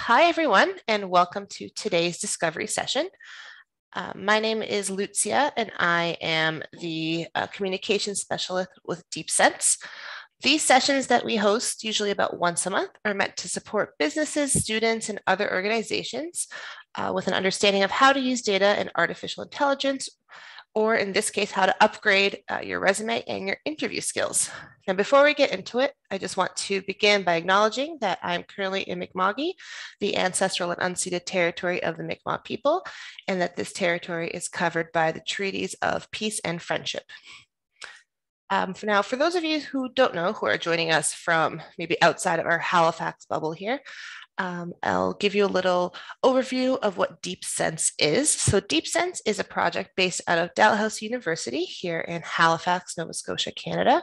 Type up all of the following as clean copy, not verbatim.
Hi, everyone, and welcome to today's Discovery Session. My name is Lucia, and I am the Communications Specialist with DeepSense. These sessions that we host, usually about once a month, are meant to support businesses, students, and other organizations with an understanding of how to use data and artificial intelligence, or in this case, how to upgrade your resume and your interview skills. Now, before we get into it, I just want to begin by acknowledging that I'm currently in Mi'kma'ki, the ancestral and unceded territory of the Mi'kmaq people, and that this territory is covered by the treaties of peace and friendship. For those of you who don't know, who are joining us from maybe outside of our Halifax bubble here, I'll give you a little overview of what DeepSense is. So DeepSense is a project based out of Dalhousie University here in Halifax, Nova Scotia, Canada.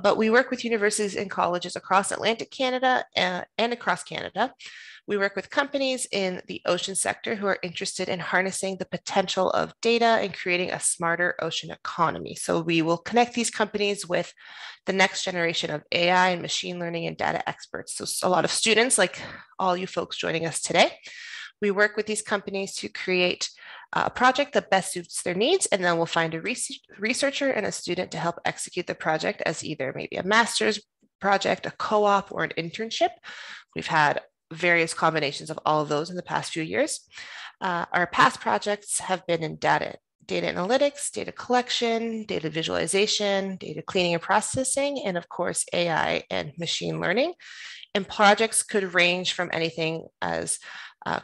But we work with universities and colleges across Atlantic Canada and across Canada. We work with companies in the ocean sector who are interested in harnessing the potential of data and creating a smarter ocean economy. So we will connect these companies with the next generation of AI and machine learning and data experts. So a lot of students, like all you folks joining us today, we work with these companies to create a project that best suits their needs, and then we'll find a researcher and a student to help execute the project as either maybe a master's project, a co-op, or an internship. We've had various combinations of all of those in the past few years. Our past projects have been in data analytics, data collection, data visualization, data cleaning and processing, and of course, AI and machine learning. And projects could range from anything as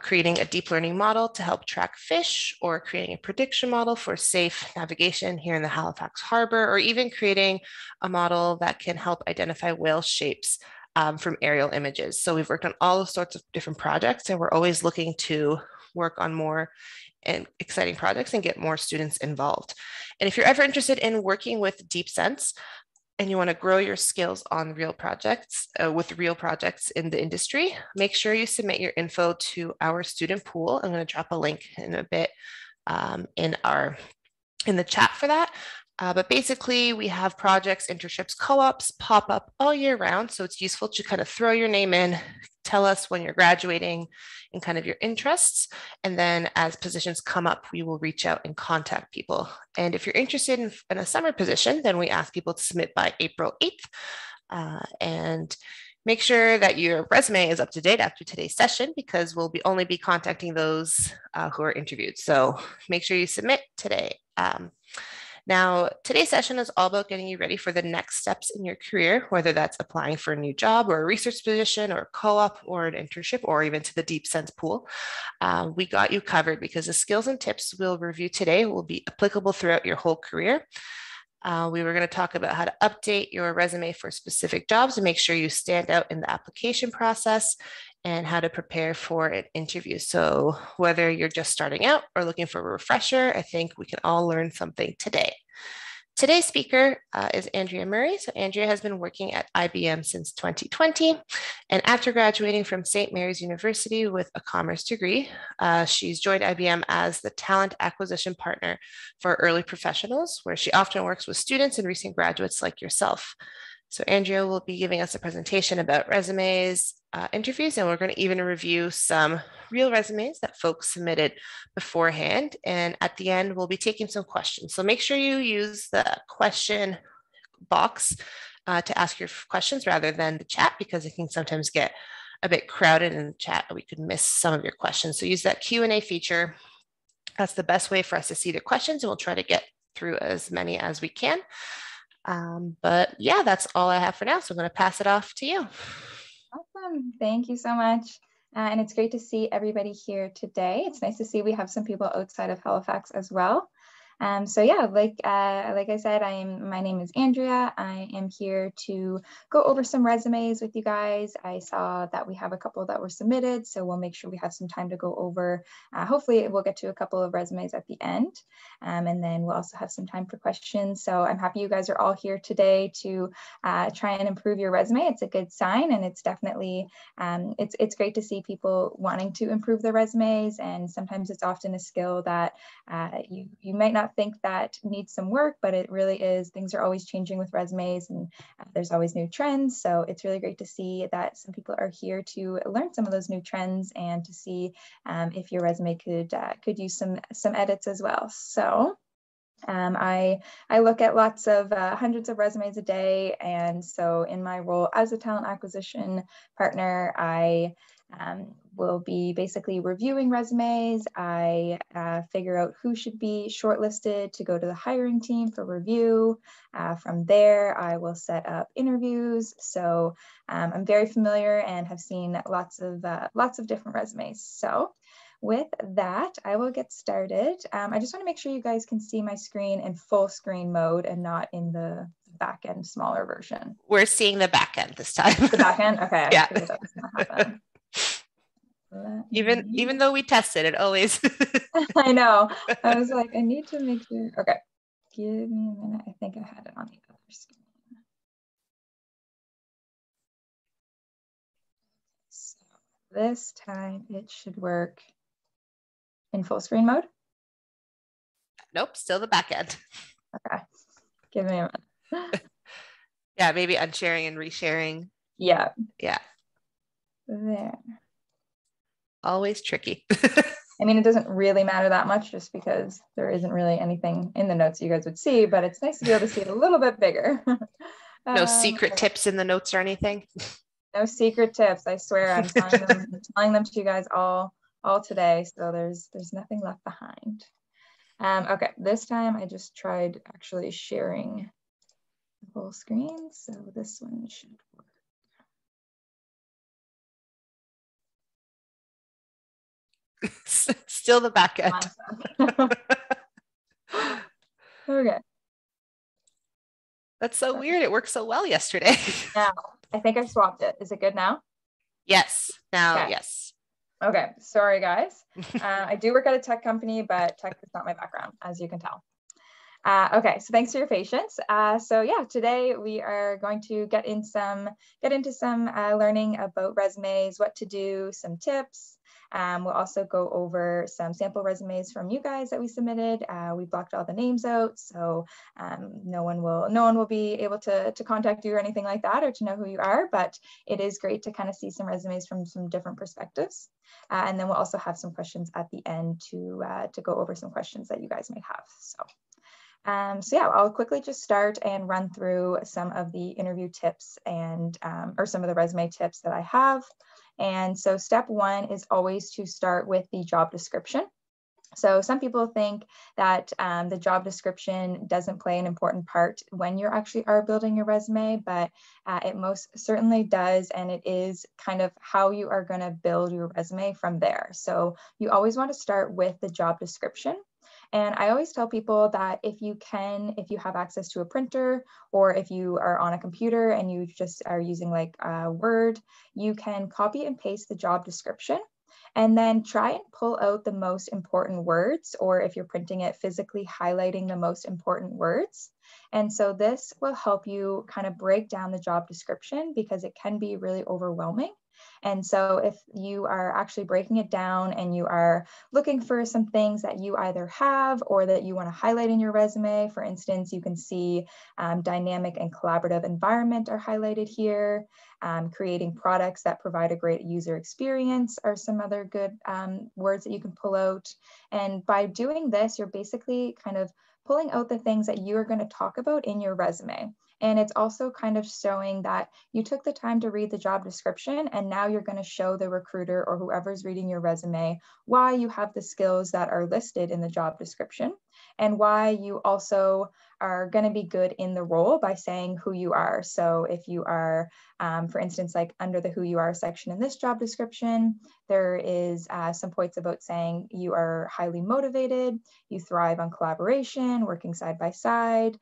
creating a deep learning model to help track fish, or creating a prediction model for safe navigation here in the Halifax Harbor, or even creating a model that can help identify whale shapes from aerial images. So we've worked on all sorts of different projects, and we're always looking to work on more and exciting projects and get more students involved. And if you're ever interested in working with DeepSense and you want to grow your skills on real projects with real projects in the industry, make sure you submit your info to our student pool. I'm going to drop a link in a bit in the chat for that. But basically, we have projects, internships, co-ops pop up all year round. So it's useful to kind of throw your name in, tell us when you're graduating and kind of your interests. And then as positions come up, we will reach out and contact people. And if you're interested in a summer position, then we ask people to submit by April 8th. And make sure that your resume is up to date after today's session, because we'll only be contacting those who are interviewed. So make sure you submit today. Now, today's session is all about getting you ready for the next steps in your career, whether that's applying for a new job or a research position or a co-op or an internship, or even to the DeepSense pool. We got you covered, because the skills and tips we'll review today will be applicable throughout your whole career. We were going to talk about how to update your resume for specific jobs and make sure you stand out in the application process, and how to prepare for an interview. So whether you're just starting out or looking for a refresher, I think we can all learn something today. Today's speaker is Andrea Murray. So Andrea has been working at IBM since 2020. And after graduating from St. Mary's University with a commerce degree, she's joined IBM as the Talent Acquisition Partner for early professionals, where she often works with students and recent graduates like yourself. So Andrea will be giving us a presentation about resumes, interviews, and we're going to even review some real resumes that folks submitted beforehand. And at the end, we'll be taking some questions. So make sure you use the question box to ask your questions rather than the chat, because it can sometimes get a bit crowded in the chat and we could miss some of your questions. So use that Q&A feature. That's the best way for us to see the questions, and we'll try to get through as many as we can. But yeah, that's all I have for now. So I'm going to pass it off to you. Awesome. Thank you so much. And it's great to see everybody here today. It's nice to see we have some people outside of Halifax as well. So yeah, like I said, my name is Andrea. I am here to go over some resumes with you guys. I saw that we have a couple that were submitted, so we'll make sure we have some time to go over. Hopefully we'll get to a couple of resumes at the end, and then we'll also have some time for questions. So I'm happy you guys are all here today to try and improve your resume. It's a good sign, and it's definitely, it's great to see people wanting to improve their resumes, and sometimes it's often a skill that you might not think that needs some work, but it really is, things are always changing with resumes, and there's always new trends. So it's really great to see that some people are here to learn some of those new trends and to see if your resume could use some edits as well. So I look at lots of hundreds of resumes a day. And so in my role as a talent acquisition partner, I will be basically reviewing resumes. I figure out who should be shortlisted to go to the hiring team for review. From there, I will set up interviews. So I'm very familiar and have seen lots of different resumes. So with that, I will get started. I just want to make sure you guys can see my screen in full screen mode and not in the back end smaller version. We're seeing the back end this time. The back end? Okay. Yeah. I figured that was going to happen. Even though we tested it always. I know. I was like, I need to make sure. Okay. Give me a minute. I think I had it on the other screen. So this time it should work in full screen mode. Nope, still the back end. Okay. Give me a minute. Yeah, maybe unsharing and resharing. Yeah. Yeah. There. Always tricky. I mean, it doesn't really matter that much just because there isn't really anything in the notes you guys would see, but it's nice to be able to see it a little bit bigger. No secret tips in the notes or anything? No secret tips. I swear I'm telling them to you guys all today. So there's nothing left behind. Okay, this time I just tried actually sharing the whole screen. So this one should work. Still the back end. Okay. That's so weird. It worked so well yesterday. Now, I think I swapped it. Is it good now? Yes. Now, okay. Yes. Okay. Sorry, guys. I do work at a tech company, but tech is not my background, as you can tell. Okay, so thanks for your patience. So yeah, today we are going to get into some learning about resumes, what to do, some tips. We'll also go over some sample resumes from you guys that we submitted. We blocked all the names out, so no one will be able to contact you or anything like that, or to know who you are. But it is great to kind of see some resumes from some different perspectives. And then we'll also have some questions at the end to go over some questions that you guys may have. So yeah, I'll quickly just start and run through some of the interview tips and or some of the resume tips that I have. And so step one is always to start with the job description. So some people think that the job description doesn't play an important part when you actually are building your resume, but it most certainly does. And it is kind of how you are going to build your resume from there. So you always want to start with the job description. And I always tell people that if you have access to a printer, or if you are on a computer and you just are using like Word, you can copy and paste the job description and then try and pull out the most important words, or if you're printing it, physically highlighting the most important words. And so this will help you kind of break down the job description, because it can be really overwhelming. And so if you are actually breaking it down and you are looking for some things that you either have or that you want to highlight in your resume, for instance, you can see dynamic and collaborative environment are highlighted here. Creating products that provide a great user experience are some other good words that you can pull out. And by doing this, you're basically kind of pulling out the things that you are going to talk about in your resume. And it's also kind of showing that you took the time to read the job description, and now you're going to show the recruiter or whoever's reading your resume why you have the skills that are listed in the job description, and why you also are going to be good in the role by saying who you are. So if you are, for instance, like under the who you are section in this job description, there is some points about saying you are highly motivated, you thrive on collaboration, working side by side,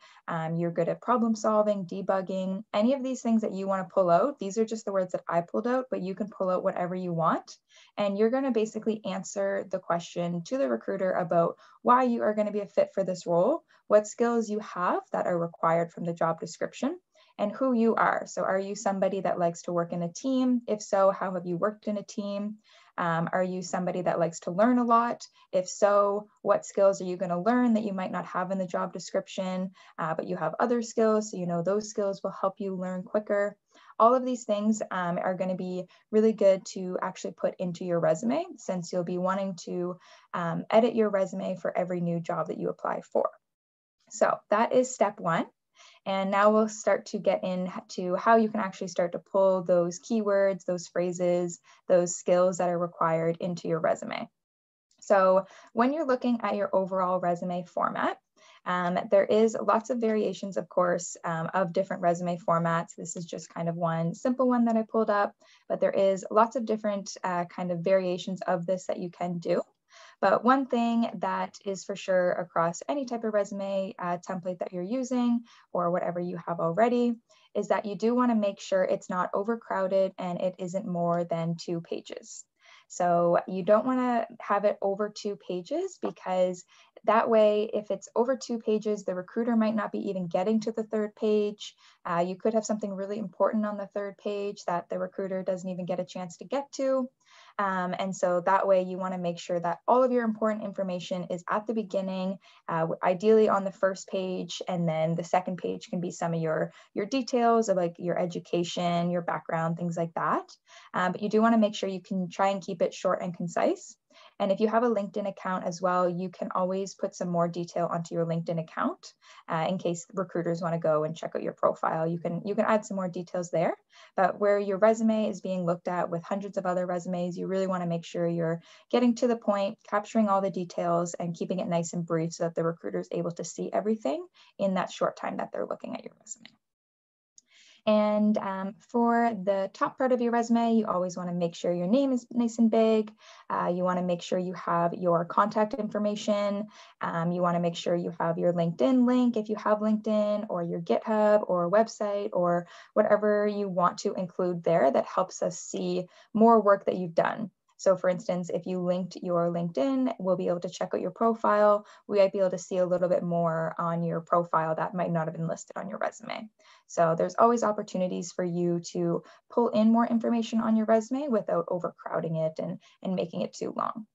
you're good at problem solving, debugging, any of these things that you want to pull out. These are just the words that I pulled out, but you can pull out whatever you want. And you're going to basically answer the question to the recruiter about why you are going to be a fit for this role, what skills you have that are required from the job description, and who you are. So are you somebody that likes to work in a team? If so, how have you worked in a team? Are you somebody that likes to learn a lot? If so, what skills are you going to learn that you might not have in the job description, but you have other skills, so you know those skills will help you learn quicker. All of these things are going to be really good to actually put into your resume, since you'll be wanting to edit your resume for every new job that you apply for. So that is step one. And now we'll start to get into how you can actually start to pull those keywords, those phrases, those skills that are required into your resume. So when you're looking at your overall resume format, there is lots of variations, of course, of different resume formats. This is just kind of one simple one that I pulled up, but there is lots of different kind of variations of this that you can do. But one thing that is for sure across any type of resume template that you're using or whatever you have already is that you do want to make sure it's not overcrowded and it isn't more than 2 pages. So you don't want to have it over 2 pages, because that way, if it's over 2 pages, the recruiter might not be even getting to the 3rd page. You could have something really important on the 3rd page that the recruiter doesn't even get a chance to get to. And so that way you want to make sure that all of your important information is at the beginning, ideally on the 1st page, and then the 2nd page can be some of your details of like your education, your background, things like that. But you do want to make sure you can try and keep it short and concise. And if you have a LinkedIn account as well, you can always put some more detail onto your LinkedIn account in case recruiters want to go and check out your profile. You can add some more details there. But where your resume is being looked at with hundreds of other resumes, you really want to make sure you're getting to the point, capturing all the details, and keeping it nice and brief so that the recruiter is able to see everything in that short time that they're looking at your resume. And for the top part of your resume, you always want to make sure your name is nice and big. You want to make sure you have your contact information. You want to make sure you have your LinkedIn link if you have LinkedIn, or your GitHub or website, or whatever you want to include there that helps us see more work that you've done. So for instance, if you linked your LinkedIn, we'll be able to check out your profile. We might be able to see a little bit more on your profile that might not have been listed on your resume. So there's always opportunities for you to pull in more information on your resume without overcrowding it and making it too long.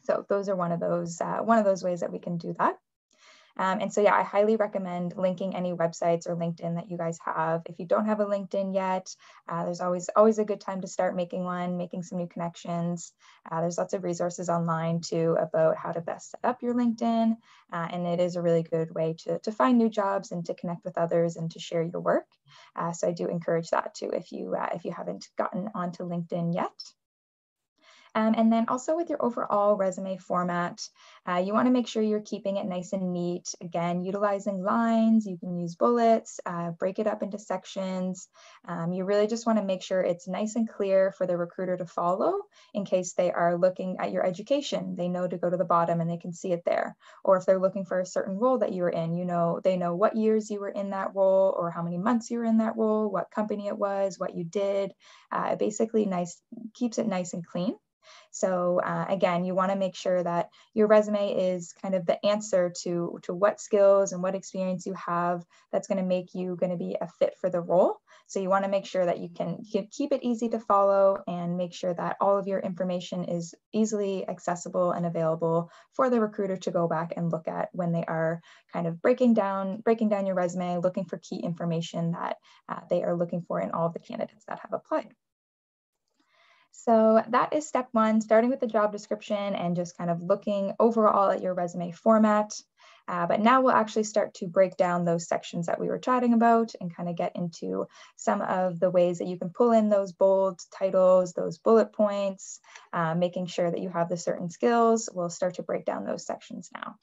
So those are one of those ways that we can do that. And so, yeah, I highly recommend linking any websites or LinkedIn that you guys have. If you don't have a LinkedIn yet, there's always a good time to start making one, making some new connections. There's lots of resources online too about how to best set up your LinkedIn. And it is a really good way to find new jobs and to connect with others and to share your work. So I do encourage that too if you haven't gotten onto LinkedIn yet. And then also with your overall resume format, you want to make sure you're keeping it nice and neat. Again, utilizing lines, you can use bullets, break it up into sections. You really just want to make sure it's nice and clear for the recruiter to follow in case they are looking at your education. They know to go to the bottom and they can see it there. Or if they're looking for a certain role that you were in, they know what years you were in that role or how many months you were in that role, what company it was, what you did. Basically keeps it nice and clean. So again, you want to make sure that your resume is kind of the answer to what skills and what experience you have that's going to make you going to be a fit for the role. So you want to make sure that you can keep it easy to follow and make sure that all of your information is easily accessible and available for the recruiter to go back and look at when they are kind of breaking down your resume, looking for key information that they are looking for in all of the candidates that have applied. So that is step one, starting with the job description and just kind of looking overall at your resume format. But now we'll actually start to break down those sections that we were chatting about and kind of get into some of the ways that you can pull in those bold titles, those bullet points, making sure that you have the certain skills. We'll start to break down those sections now.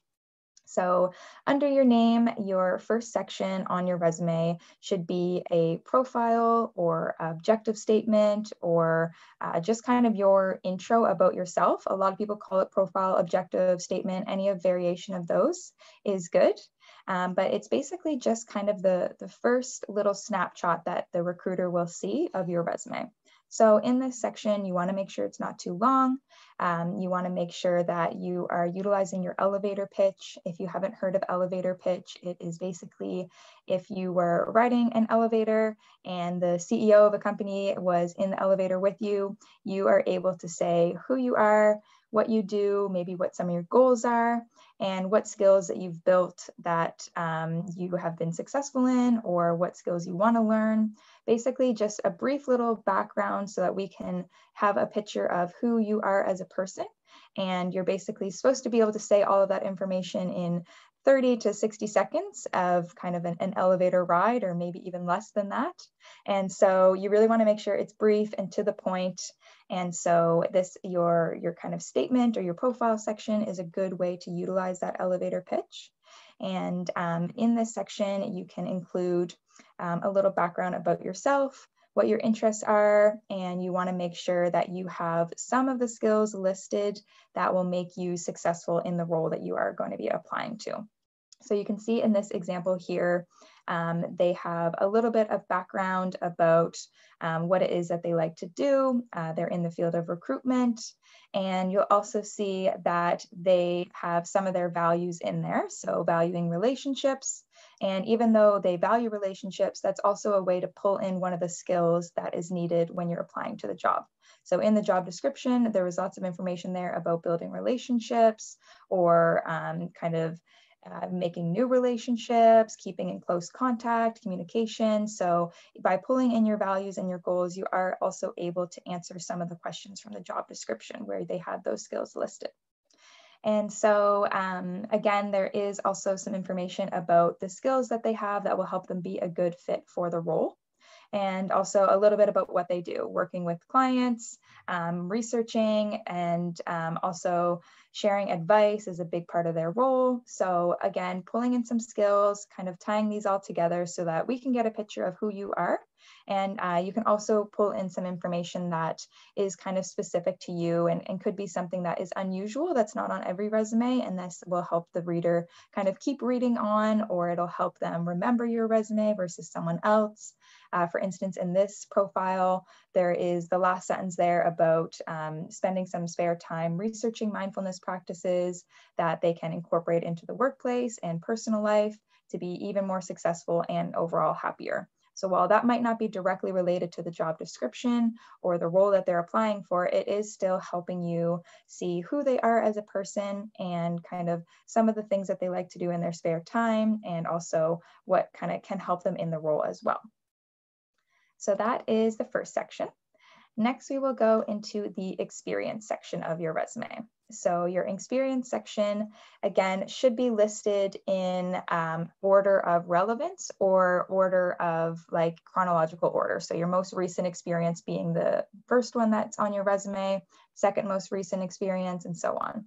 So under your name, your first section on your resume should be a profile or objective statement or just kind of your intro about yourself. A lot of people call it profile, objective statement. Any variation of those is good. But it's basically just kind of the first little snapshot that the recruiter will see of your resume. So in this section, you want to make sure it's not too long. You want to make sure that you are utilizing your elevator pitch. If you haven't heard of elevator pitch, it is basically if you were riding an elevator and the CEO of a company was in the elevator with you, you are able to say who you are, what you do, maybe what some of your goals are, and what skills that you've built that you have been successful in, or what skills you want to learn. Basically just a brief little background so that we can have a picture of who you are as a person. And you're basically supposed to be able to say all of that information in 30 to 60 seconds of kind of an elevator ride, or maybe even less than that. And so you really want to make sure it's brief and to the point. And so this, your kind of statement or your profile section is a good way to utilize that elevator pitch. And in this section, you can include a little background about yourself, what your interests are, and you want to make sure that you have some of the skills listed that will make you successful in the role that you are going to be applying to. So you can see in this example here, they have a little bit of background about what it is that they like to do. They're in the field of recruitment, and you'll also see that they have some of their values in there. So valuing relationships. And even though they value relationships, that's also a way to pull in one of the skills that is needed when you're applying to the job. So in the job description, there was lots of information there about building relationships, or kind of making new relationships, keeping in close contact, communication. So by pulling in your values and your goals, you are also able to answer some of the questions from the job description where they had those skills listed. And so again, there is also some information about the skills that they have that will help them be a good fit for the role. And also a little bit about what they do, working with clients, researching, and also sharing advice is a big part of their role. So again, pulling in some skills, kind of tying these all together so that we can get a picture of who you are. And you can also pull in some information that is kind of specific to you and could be something that is unusual, that's not on every resume. And this will help the reader kind of keep reading on, or it'll help them remember your resume versus someone else. For instance, in this profile, there is the last sentence there about spending some spare time researching mindfulness practices that they can incorporate into the workplace and personal life to be even more successful and overall happier. So while that might not be directly related to the job description or the role that they're applying for, it is still helping you see who they are as a person and kind of some of the things that they like to do in their spare time, and also what kind of can help them in the role as well. So that is the first section. Next, we will go into the experience section of your resume. So your experience section, again, should be listed in order of relevance or order of like chronological order. So your most recent experience being the first one that's on your resume, second most recent experience, and so on.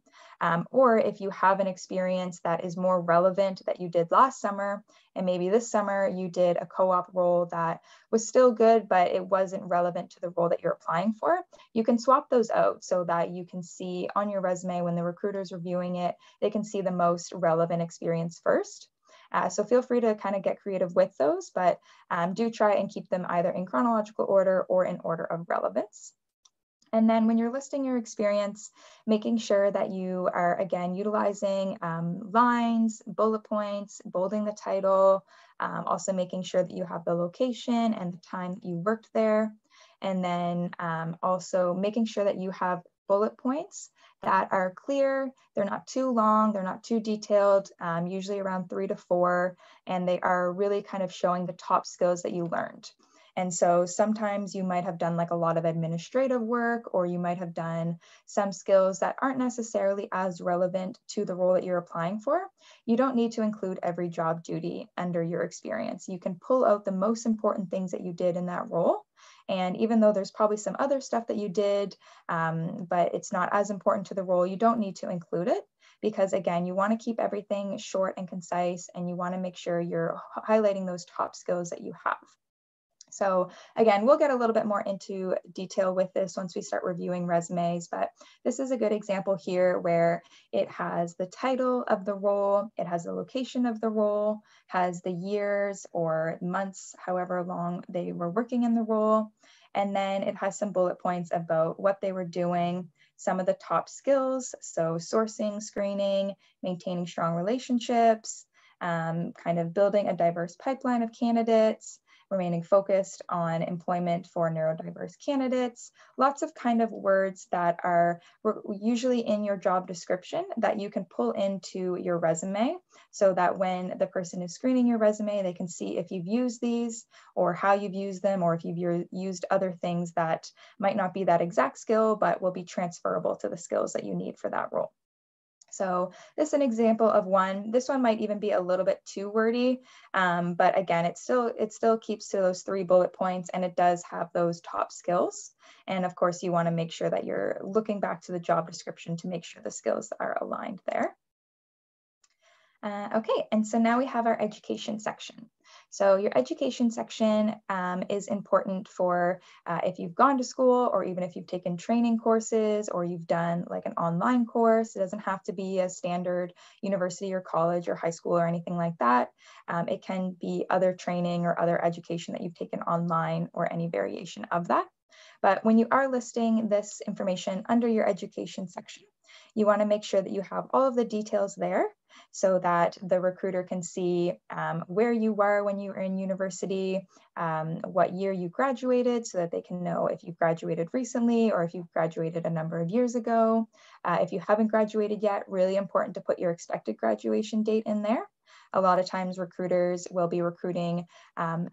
Or if you have an experience that is more relevant that you did last summer, and maybe this summer you did a co-op role that was still good, but it wasn't relevant to the role that you're applying for, you can swap those out so that you can see on your resume when the recruiter's reviewing it, they can see the most relevant experience first. So feel free to kind of get creative with those, but do try and keep them either in chronological order or in order of relevance. And then when you're listing your experience, making sure that you are, again, utilizing lines, bullet points, bolding the title, also making sure that you have the location and the time that you worked there. And then also making sure that you have bullet points that are clear. They're not too long, they're not too detailed, usually around 3 to 4, and they are really kind of showing the top skills that you learned. And so sometimes you might have done like a lot of administrative work, or you might have done some skills that aren't necessarily as relevant to the role that you're applying for. You don't need to include every job duty under your experience. You can pull out the most important things that you did in that role. And even though there's probably some other stuff that you did, but it's not as important to the role, you don't need to include it. Because again, you want to keep everything short and concise, and you want to make sure you're highlighting those top skills that you have. So again, we'll get a little bit more into detail with this once we start reviewing resumes, but this is a good example here where it has the title of the role, it has the location of the role, has the years or months, however long they were working in the role, And then it has some bullet points about what they were doing, some of the top skills, so sourcing, screening, maintaining strong relationships, kind of building a diverse pipeline of candidates, remaining focused on employment for neurodiverse candidates, lots of kind of words that are usually in your job description that you can pull into your resume so that when the person is screening your resume, they can see if you've used these or how you've used them, or if you've used other things that might not be that exact skill, but will be transferable to the skills that you need for that role. So this is an example of one. This one might even be a little bit too wordy, but again, it still keeps to those 3 bullet points, and it does have those top skills. And of course, you want to make sure that you're looking back to the job description to make sure the skills are aligned there. Okay, and so now we have our education section. So your education section is important for if you've gone to school, or even if you've taken training courses, or you've done like an online course. It doesn't have to be a standard university or college or high school or anything like that. It can be other training or other education that you've taken online, or any variation of that. But when you are listing this information under your education section, you want to make sure that you have all of the details there so that the recruiter can see where you were when you were in university, what year you graduated, so that they can know if you graduated recently or if you graduated a number of years ago. If you haven't graduated yet, really important to put your expected graduation date in there. A lot of times recruiters will be recruiting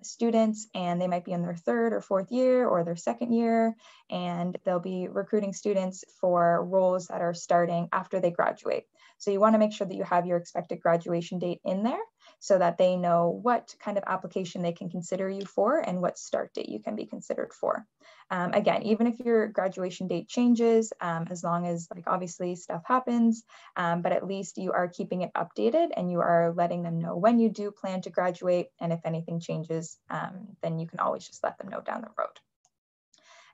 students, and they might be in their 3rd or 4th year or their 2nd year, and they'll be recruiting students for roles that are starting after they graduate. So you want to make sure that you have your expected graduation date in there so that they know what kind of application they can consider you for and what start date you can be considered for. Again, even if your graduation date changes, as long as like obviously stuff happens, but at least you are keeping it updated and you are letting them know when you do plan to graduate. And if anything changes, then you can always just let them know down the road.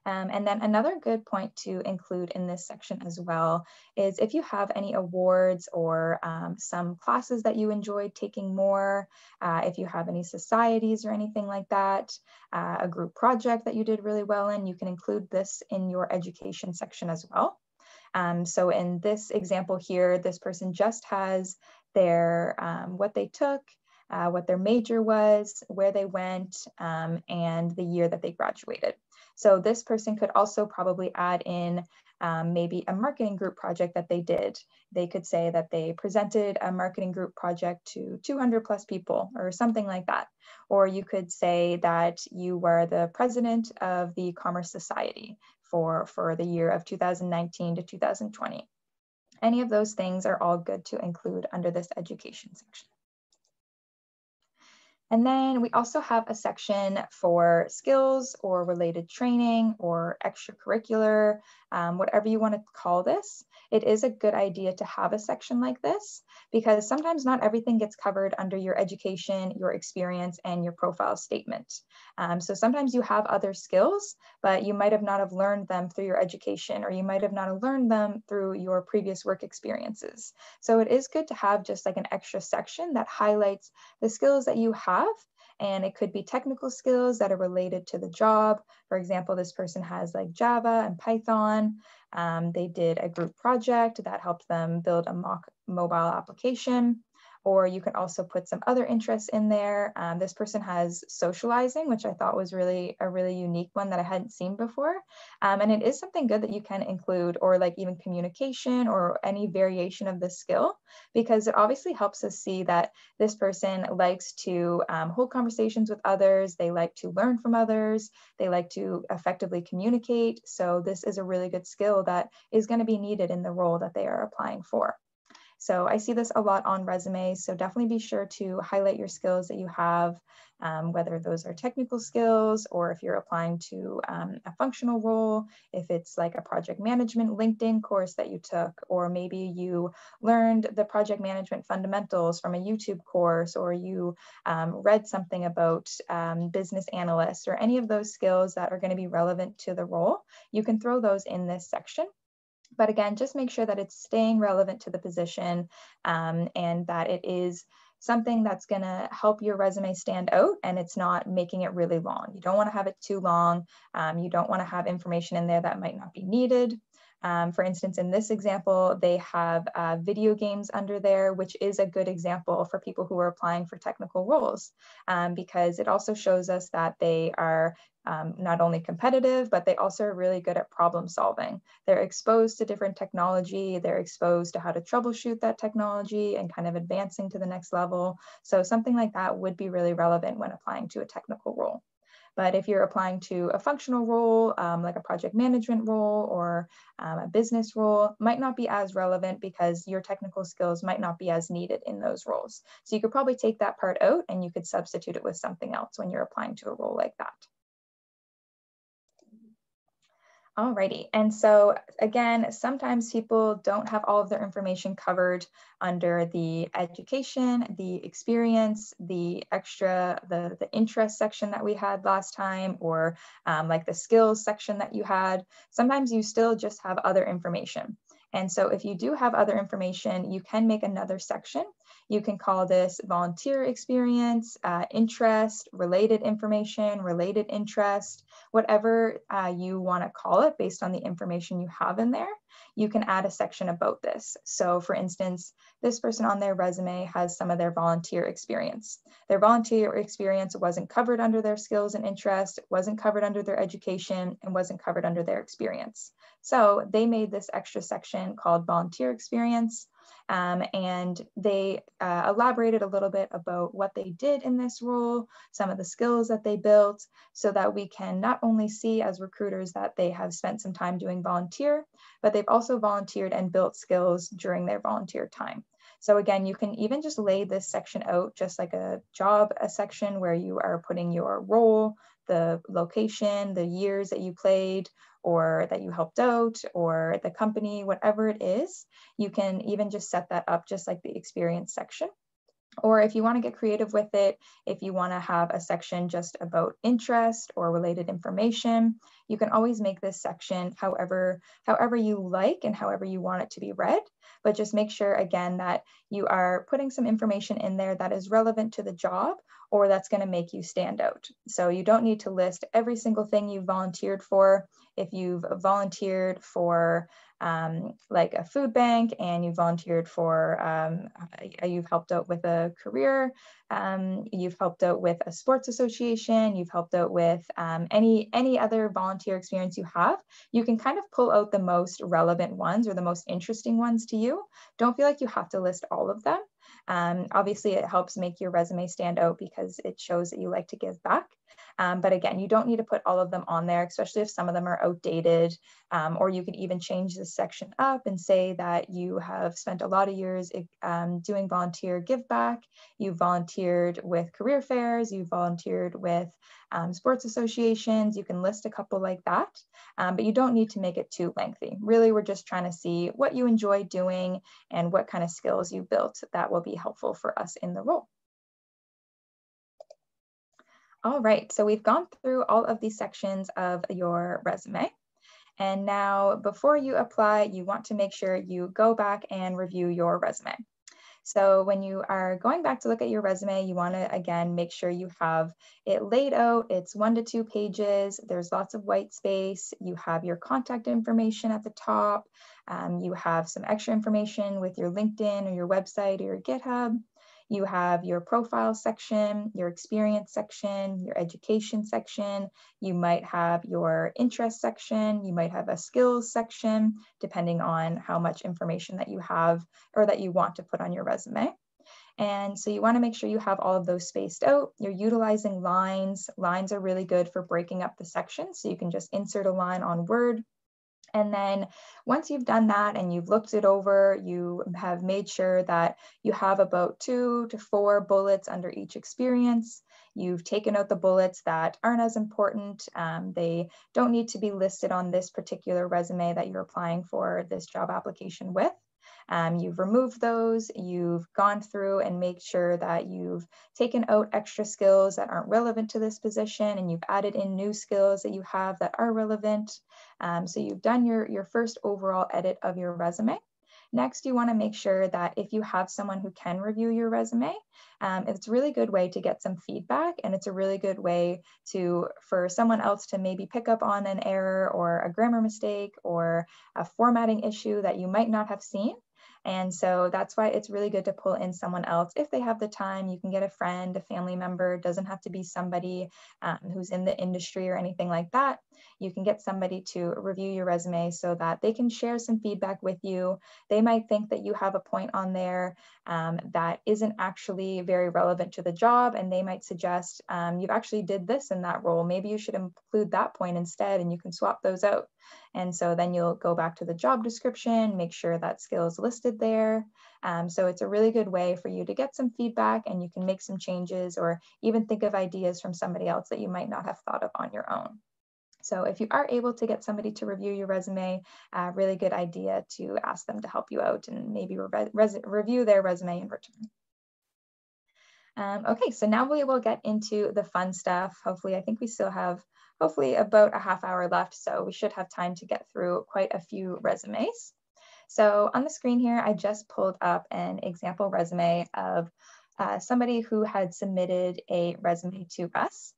And then another good point to include in this section as well is if you have any awards or some classes that you enjoyed taking more, if you have any societies or anything like that, a group project that you did really well in, you can include this in your education section as well. So in this example here, this person just has their what they took, what their major was, where they went, and the year that they graduated. So this person could also probably add in maybe a marketing group project that they did. They could say that they presented a marketing group project to 200 plus people or something like that. Or you could say that you were the president of the Commerce Society for the year of 2019 to 2020. Any of those things are all good to include under this education section. And then we also have a section for skills or related training or extracurricular, whatever you want to call this. It is a good idea to have a section like this because sometimes not everything gets covered under your education, your experience, and your profile statement. So sometimes you have other skills, but you might have not have learned them through your education, or you might have not have learned them through your previous work experiences. So it is good to have just like an extra section that highlights the skills that you have. And it could be technical skills that are related to the job. For example, this person has like Java and Python. They did a group project that helped them build a mock mobile application. Or you can also put some other interests in there. This person has socializing, which I thought was really a really unique one that I hadn't seen before. And it is something good that you can include, or like even communication or any variation of this skill, because it obviously helps us see that this person likes to hold conversations with others. They like to learn from others. They like to effectively communicate. So this is a really good skill that is going to be needed in the role that they are applying for. So I see this a lot on resumes, so definitely be sure to highlight your skills that you have, whether those are technical skills or if you're applying to a functional role, if it's like a project management LinkedIn course that you took, or maybe you learned the project management fundamentals from a YouTube course, or you read something about business analysts, or any of those skills that are going to be relevant to the role. You can throw those in this section. But again, just make sure that it's staying relevant to the position and that it is something that's going to help your resume stand out, and it's not making it really long. You don't want to have it too long. You don't want to have information in there that might not be needed. For instance, in this example, they have video games under there, which is a good example for people who are applying for technical roles, because it also shows us that they are not only competitive, but they also are really good at problem solving. They're exposed to different technology, they're exposed to how to troubleshoot that technology and kind of advancing to the next level. So something like that would be really relevant when applying to a technical role. But if you're applying to a functional role, like a project management role or a business role, might not be as relevant because your technical skills might not be as needed in those roles. So you could probably take that part out and you could substitute it with something else when you're applying to a role like that. Alrighty, and so again, sometimes people don't have all of their information covered under the education, the experience, the extra, the interest section that we had last time, or like the skills section that you had. Sometimes you still just have other information. And so if you do have other information, you can make another section. You can call this volunteer experience, interest, related information, related interest, whatever you want to call it based on the information you have in there. You can add a section about this. So for instance, this person on their resume has some of their volunteer experience. Their volunteer experience wasn't covered under their skills and interests, wasn't covered under their education, and wasn't covered under their experience. So they made this extra section called volunteer experience. And they elaborated a little bit about what they did in this role, some of the skills that they built, so that we can not only see as recruiters that they have spent some time doing volunteer, but they've also volunteered and built skills during their volunteer time. So again, you can even just lay this section out just like a section where you are putting your role, the location, the years that you played, or that you helped out, or the company, whatever it is. You can even just set that up just like the experience section. Or if you want to get creative with it, if you want to have a section just about interest or related information, you can always make this section however you like and however you want it to be read. But just make sure, again, that you are putting some information in there that is relevant to the job or that's going to make you stand out. So you don't need to list every single thing you've volunteered for. If you've volunteered for like a food bank and you volunteered for, you've helped out with a career, you've helped out with a sports association, you've helped out with any other volunteer experience you have, you can kind of pull out the most relevant ones or the most interesting ones to you. Don't feel like you have to list all of them. Obviously, it helps make your resume stand out because it shows that you like to give back. But again, you don't need to put all of them on there, especially if some of them are outdated, or you could even change this section up and say that you have spent a lot of years doing volunteer give back. You volunteered with career fairs, you volunteered with sports associations. You can list a couple like that, but you don't need to make it too lengthy. Really, we're just trying to see what you enjoy doing and what kind of skills you built that will be helpful for us in the role. All right, so we've gone through all of these sections of your resume. And now before you apply, you want to make sure you go back and review your resume. So when you are going back to look at your resume, you want to, again, make sure you have it laid out. It's 1 to 2 pages. There's lots of white space. You have your contact information at the top. You have some extra information with your LinkedIn or your website or your GitHub. You have your profile section, your experience section, your education section. You might have your interest section. You might have a skills section, depending on how much information that you have or that you want to put on your resume. And so you want to make sure you have all of those spaced out. You're utilizing lines. Lines are really good for breaking up the sections. So you can just insert a line on Word. And then once you've done that and you've looked it over, you have made sure that you have about 2 to 4 bullets under each experience. You've taken out the bullets that aren't as important. They don't need to be listed on this particular resume that you're applying for this job application with. You've removed those, you've gone through and made sure that you've taken out extra skills that aren't relevant to this position, and you've added in new skills that you have that are relevant. So you've done your first overall edit of your resume. Next, you want to make sure that if you have someone who can review your resume, it's a really good way to get some feedback, and it's a really good way for someone else to maybe pick up on an error or a grammar mistake or a formatting issue that you might not have seen. And so that's why it's really good to pull in someone else. If they have the time, you can get a friend, a family member. It doesn't have to be somebody who's in the industry or anything like that. You can get somebody to review your resume so that they can share some feedback with you. They might think that you have a point on there that isn't actually very relevant to the job, and they might suggest you've actually did this in that role. Maybe you should include that point instead, and you can swap those out. And so then you'll go back to the job description, make sure that skill is listed there. So it's a really good way for you to get some feedback, and you can make some changes or even think of ideas from somebody else that you might not have thought of on your own. So if you are able to get somebody to review your resume, really good idea to ask them to help you out and maybe review their resume in return. Okay, so now we will get into the fun stuff. Hopefully, I think we still have about a half hour left, so we should have time to get through quite a few resumes. So on the screen here, I just pulled up an example resume of somebody who had submitted a resume to us.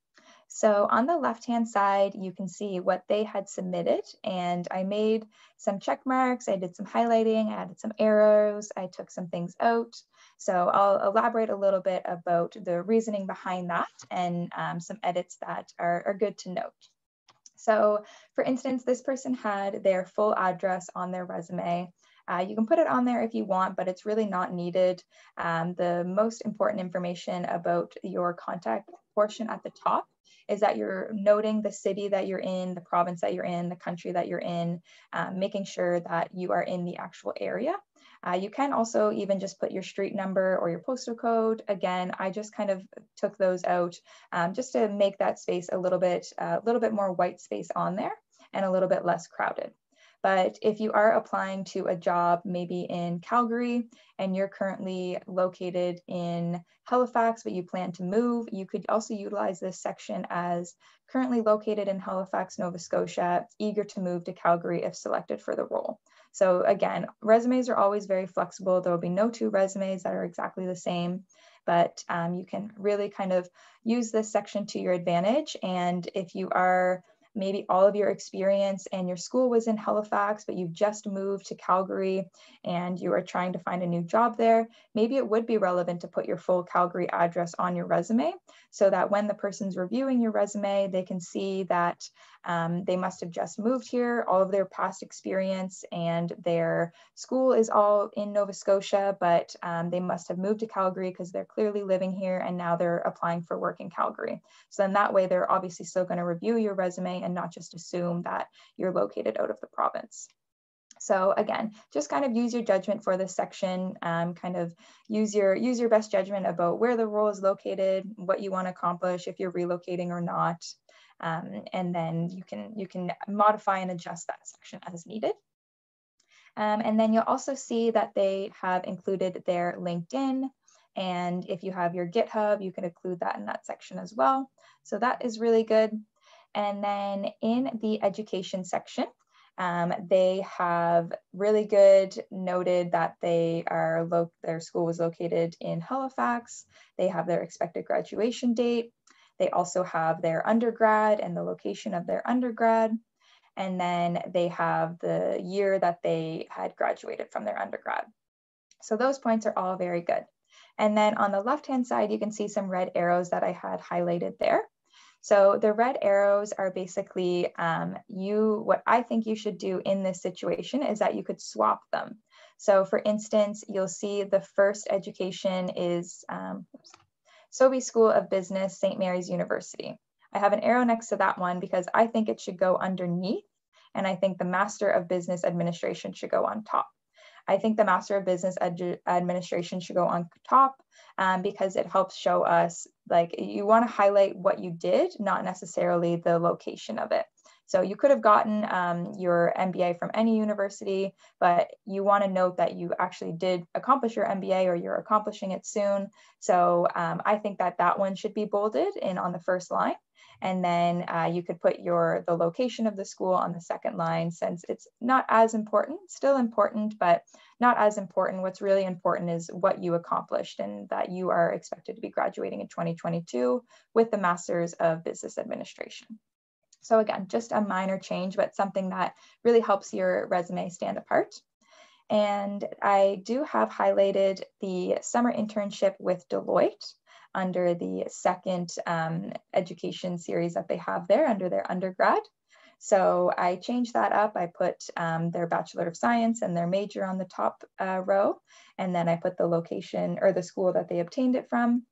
So on the left-hand side, you can see what they had submitted, and I made some check marks, I did some highlighting, I added some arrows, I took some things out. So I'll elaborate a little bit about the reasoning behind that and some edits that are good to note. So for instance, this person had their full address on their resume. You can put it on there if you want, but it's really not needed. The most important information about your contact portion at the top is that you're noting the city that you're in, the province that you're in, the country that you're in, making sure that you are in the actual area. You can also even just put your street number or your postal code. Again, I just kind of took those out just to make that space a little bit more white space on there and a little bit less crowded. But if you are applying to a job maybe in Calgary and you're currently located in Halifax, but you plan to move, you could also utilize this section as currently located in Halifax, Nova Scotia, eager to move to Calgary if selected for the role. So again, resumes are always very flexible. There will be no two resumes that are exactly the same, but you can really kind of use this section to your advantage. And if you are maybe all of your experience and your school was in Halifax, but you've just moved to Calgary and you are trying to find a new job there, maybe it would be relevant to put your full Calgary address on your resume so that when the person's reviewing your resume, they can see that they must have just moved here, all of their past experience and their school is all in Nova Scotia, but they must have moved to Calgary because they're clearly living here and now they're applying for work in Calgary. So then that way they're obviously still going to review your resume and not just assume that you're located out of the province. So again, just kind of use your judgment for this section, kind of use your best judgment about where the role is located, what you want to accomplish, if you're relocating or not. And then you can modify and adjust that section as needed. And then you'll also see that they have included their LinkedIn. And if you have your GitHub, you can include that in that section as well. So that is really good. And then in the education section, they have really good noted that their school was located in Halifax. They have their expected graduation date. They also have their undergrad and the location of their undergrad. And then they have the year that they had graduated from their undergrad. So those points are all very good. And then on the left-hand side, you can see some red arrows that I had highlighted there. So the red arrows are basically what I think you should do in this situation is that you could swap them. So for instance, you'll see the first education is Sobey School of Business, St. Mary's University. I have an arrow next to that one because I think it should go underneath, and I think the Master of Business Administration should go on top. I think the Master of Business Administration should go on top because it helps show us, like, you want to highlight what you did, not necessarily the location of it. So you could have gotten your MBA from any university, but you want to note that you actually did accomplish your MBA or you're accomplishing it soon. So I think that that one should be bolded in on the first line. And then you could put the location of the school on the second line, since it's not as important, still important, but not as important. What's really important is what you accomplished, and that you are expected to be graduating in 2022 with the Master's of Business Administration. So again, just a minor change, but something that really helps your resume stand apart. And I do have highlighted the summer internship with Deloitte under the second education series that they have there under their undergrad. So I changed that up. I put their Bachelor of Science and their major on the top row. And then I put the location or the school that they obtained it from.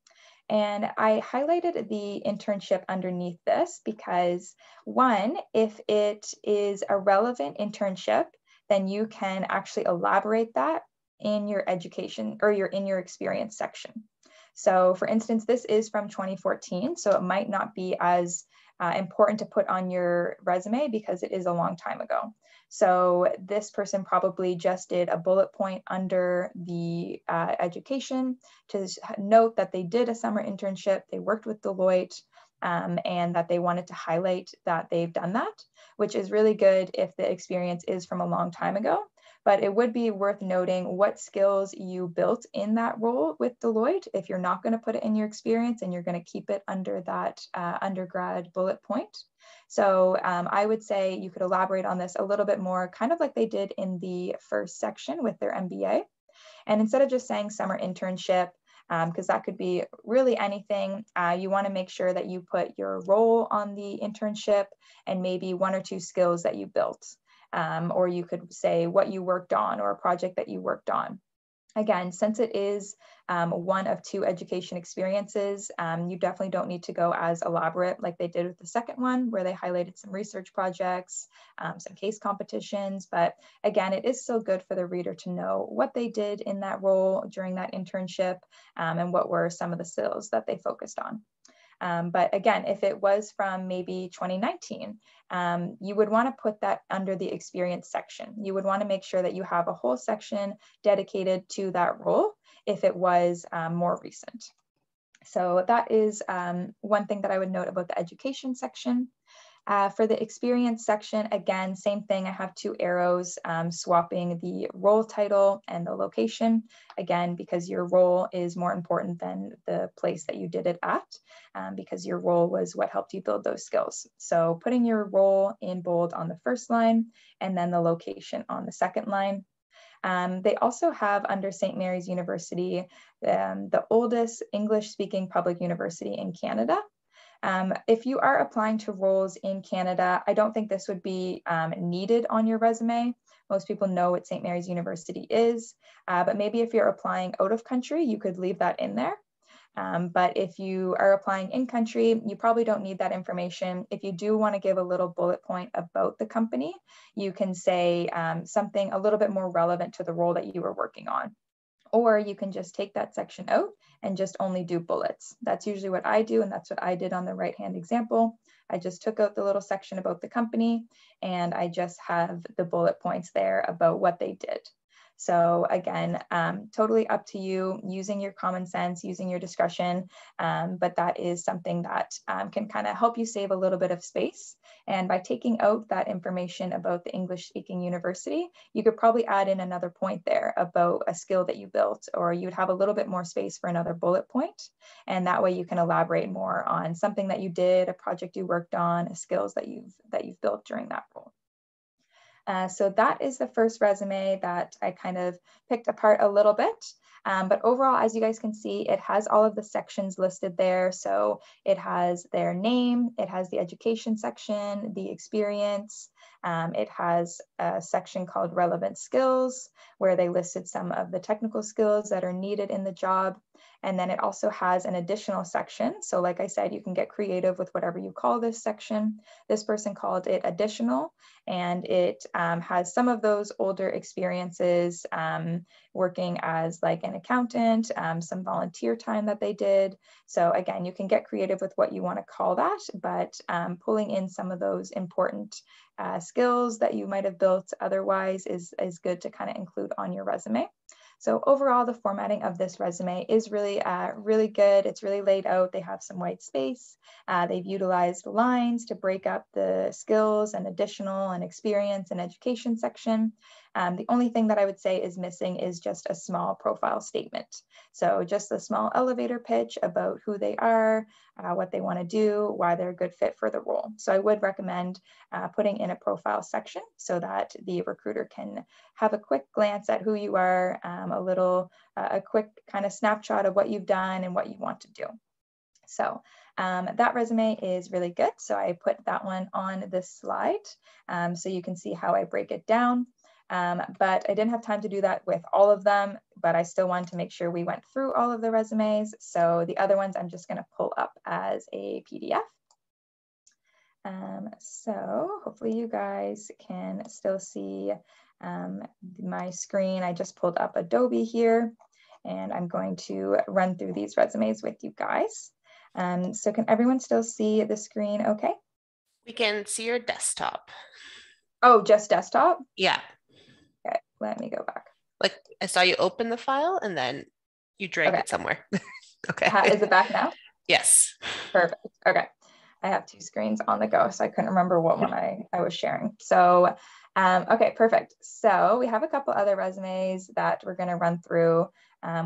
And I highlighted the internship underneath this because, one, if it is a relevant internship, then you can actually elaborate that in your education or in your experience section. So for instance, this is from 2014, so it might not be as important to put on your resume because it is a long time ago. So this person probably just did a bullet point under the education to note that they did a summer internship, they worked with Deloitte, and that they wanted to highlight that they've done that, which is really good if the experience is from a long time ago. But it would be worth noting what skills you built in that role with Deloitte if you're not going to put it in your experience and you're going to keep it under that undergrad bullet point. So I would say you could elaborate on this a little bit more, kind of like they did in the first section with their MBA. And instead of just saying summer internship, because that could be really anything, you want to make sure that you put your role on the internship and maybe one or two skills that you built. Or you could say what you worked on or a project that you worked on. Again, since it is one of two education experiences, you definitely don't need to go as elaborate like they did with the second one, where they highlighted some research projects, some case competitions. But again, it is still good for the reader to know what they did in that role during that internship and what were some of the skills that they focused on. But again, if it was from maybe 2019, you would want to put that under the experience section. You would want to make sure that you have a whole section dedicated to that role if it was more recent. So that is one thing that I would note about the education section. For the experience section, again, same thing. I have two arrows swapping the role title and the location, again, because your role is more important than the place that you did it at, because your role was what helped you build those skills. So putting your role in bold on the first line and then the location on the second line. They also have under St. Mary's University, the oldest English-speaking public university in Canada. If you are applying to roles in Canada, I don't think this would be needed on your resume. Most people know what St. Mary's University is, but maybe if you're applying out of country, you could leave that in there. But if you are applying in country, you probably don't need that information. If you do want to give a little bullet point about the company, you can say something a little bit more relevant to the role that you were working on. Or you can just take that section out and just only do bullets. That's usually what I do, and that's what I did on the right-hand example. I just took out the little section about the company, and I just have the bullet points there about what they did. So again, totally up to you, using your common sense, using your discretion, but that is something that can kind of help you save a little bit of space. And by taking out that information about the English-speaking university, you could probably add in another point there about a skill that you built, or you'd have a little bit more space for another bullet point. And that way you can elaborate more on something that you did, a project you worked on, skills that you've built during that role. So that is the first resume that I kind of picked apart a little bit. But overall, as you guys can see, it has all of the sections listed there. So it has their name, it has the education section, the experience, It has a section called relevant skills, where they listed some of the technical skills that are needed in the job. And then it also has an additional section. So like I said, you can get creative with whatever you call this section. This person called it additional, and it has some of those older experiences working as like an accountant, some volunteer time that they did. So again, you can get creative with what you want to call that, but pulling in some of those important skills that you might have built otherwise is good to kind of include on your resume. So overall, the formatting of this resume is really, really good. It's really laid out. They have some white space. They've utilized lines to break up the skills and additional and experience and education section. The only thing that I would say is missing is just a small profile statement. So just a small elevator pitch about who they are, what they want to do, why they're a good fit for the role. So I would recommend putting in a profile section so that the recruiter can have a quick glance at who you are, a quick kind of snapshot of what you've done and what you want to do. So that resume is really good. So I put that one on this slide so you can see how I break it down. But I didn't have time to do that with all of them, but I still wanted to make sure we went through all of the resumes. So the other ones I'm just going to pull up as a PDF. So hopefully you guys can still see my screen. I just pulled up Adobe here, and I'm going to run through these resumes with you guys. So can everyone still see the screen okay? We can see your desktop. Oh, just desktop? Yeah. Okay, let me go back. Like I saw you open the file and then you drag it somewhere. Okay. Is it back now? Yes. Perfect. Okay. I have two screens on the go, so I couldn't remember what one I was sharing. So, okay, perfect. So we have a couple other resumes that we're going to run through.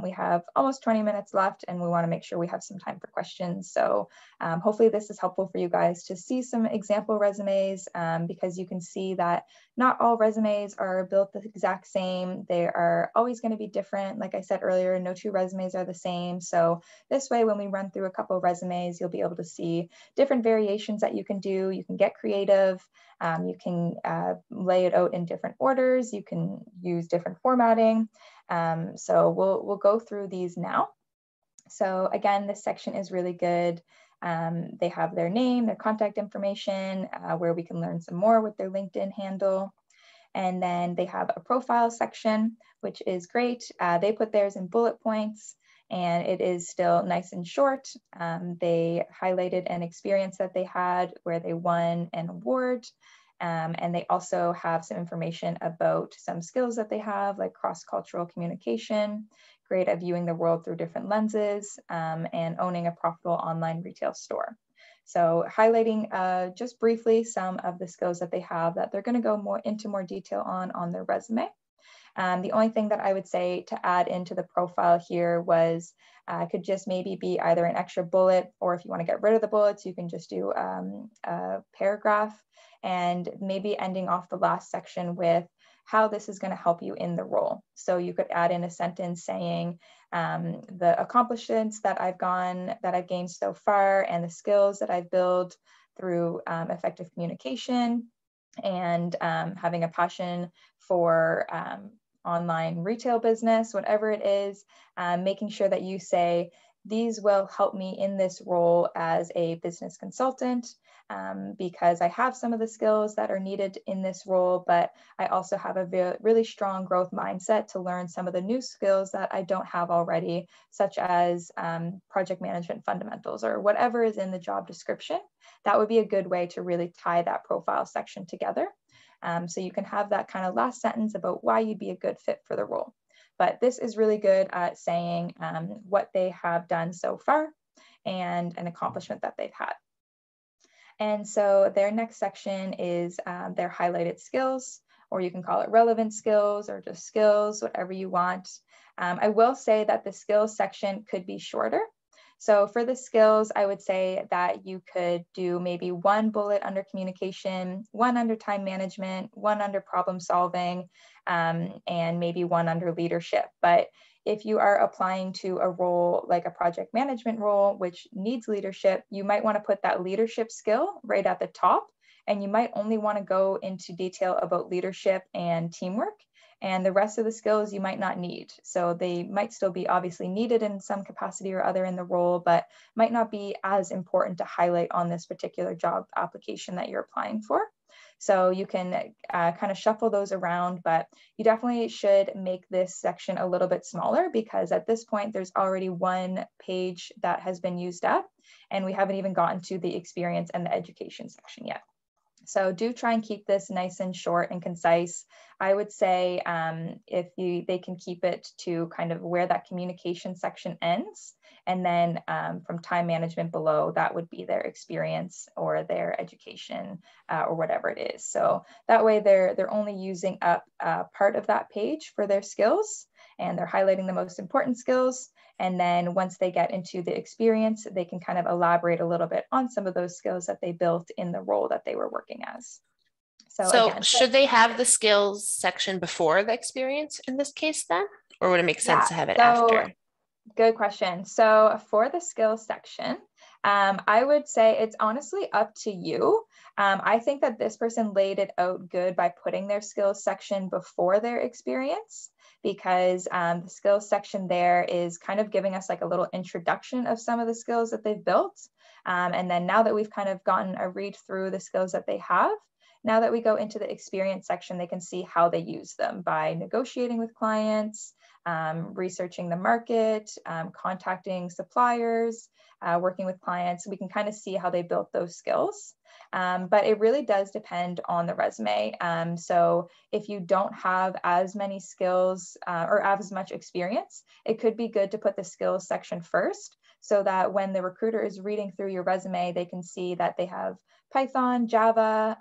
We have almost 20 minutes left, and we want to make sure we have some time for questions. So hopefully this is helpful for you guys to see some example resumes, because you can see that not all resumes are built the exact same. They are always going to be different. Like I said earlier, no two resumes are the same. So this way, when we run through a couple of resumes, you'll be able to see different variations that you can do. You can get creative. You can lay it out in different orders. You can use different formatting. So we'll go through these now. So again, this section is really good. They have their name, their contact information, where we can learn some more with their LinkedIn handle. And then they have a profile section, which is great. They put theirs in bullet points, and it is still nice and short. They highlighted an experience that they had where they won an award. And they also have some information about some skills that they have, like cross-cultural communication, great at viewing the world through different lenses, and owning a profitable online retail store. So highlighting just briefly some of the skills that they have that they're going to go into more detail on their resume. The only thing that I would say to add into the profile here was could just maybe be either an extra bullet, or if you want to get rid of the bullets, you can just do a paragraph, and maybe ending off the last section with how this is going to help you in the role. So you could add in a sentence saying the accomplishments that I've gained so far, and the skills that I've built through effective communication, and having a passion for online retail business, whatever it is, making sure that you say, these will help me in this role as a business consultant, because I have some of the skills that are needed in this role, but I also have a really strong growth mindset to learn some of the new skills that I don't have already, such as project management fundamentals, or whatever is in the job description. That would be a good way to really tie that profile section together. So you can have that kind of last sentence about why you'd be a good fit for the role. But this is really good at saying what they have done so far and an accomplishment that they've had. And so their next section is their highlighted skills, or you can call it relevant skills or just skills, whatever you want. I will say that the skills section could be shorter. So for the skills, I would say that you could do maybe one bullet under communication, one under time management, one under problem solving, and maybe one under leadership. But if you are applying to a role like a project management role, which needs leadership, you might want to put that leadership skill right at the top, and you might only want to go into detail about leadership and teamwork. And the rest of the skills you might not need. So they might still be obviously needed in some capacity or other in the role, but might not be as important to highlight on this particular job application that you're applying for. So you can kind of shuffle those around, but you definitely should make this section a little bit smaller, because at this point, there's already one page that has been used up, and we haven't even gotten to the experience and the education section yet. So do try and keep this nice and short and concise. I would say if they can keep it to kind of where that communication section ends, and then from time management below, that would be their experience or their education or whatever it is. So that way they're only using up part of that page for their skills, and they're highlighting the most important skills. And then once they get into the experience, they can kind of elaborate a little bit on some of those skills that they built in the role that they were working as. So again, should they have the skills section before the experience in this case then? Or would it make sense to have it after? Good question. So for the skills section, I would say it's honestly up to you. I think that this person laid it out good by putting their skills section before their experience, because the skills section there is kind of giving us like a little introduction of some of the skills that they've built. And then now that we've kind of gotten a read through the skills that they have, now that we go into the experience section, they can see how they use them by negotiating with clients, researching the market, contacting suppliers, working with clients. We can kind of see how they built those skills. But it really does depend on the resume. So if you don't have as many skills or as much experience, it could be good to put the skills section first, so that when the recruiter is reading through your resume, they can see that they have Python, Java,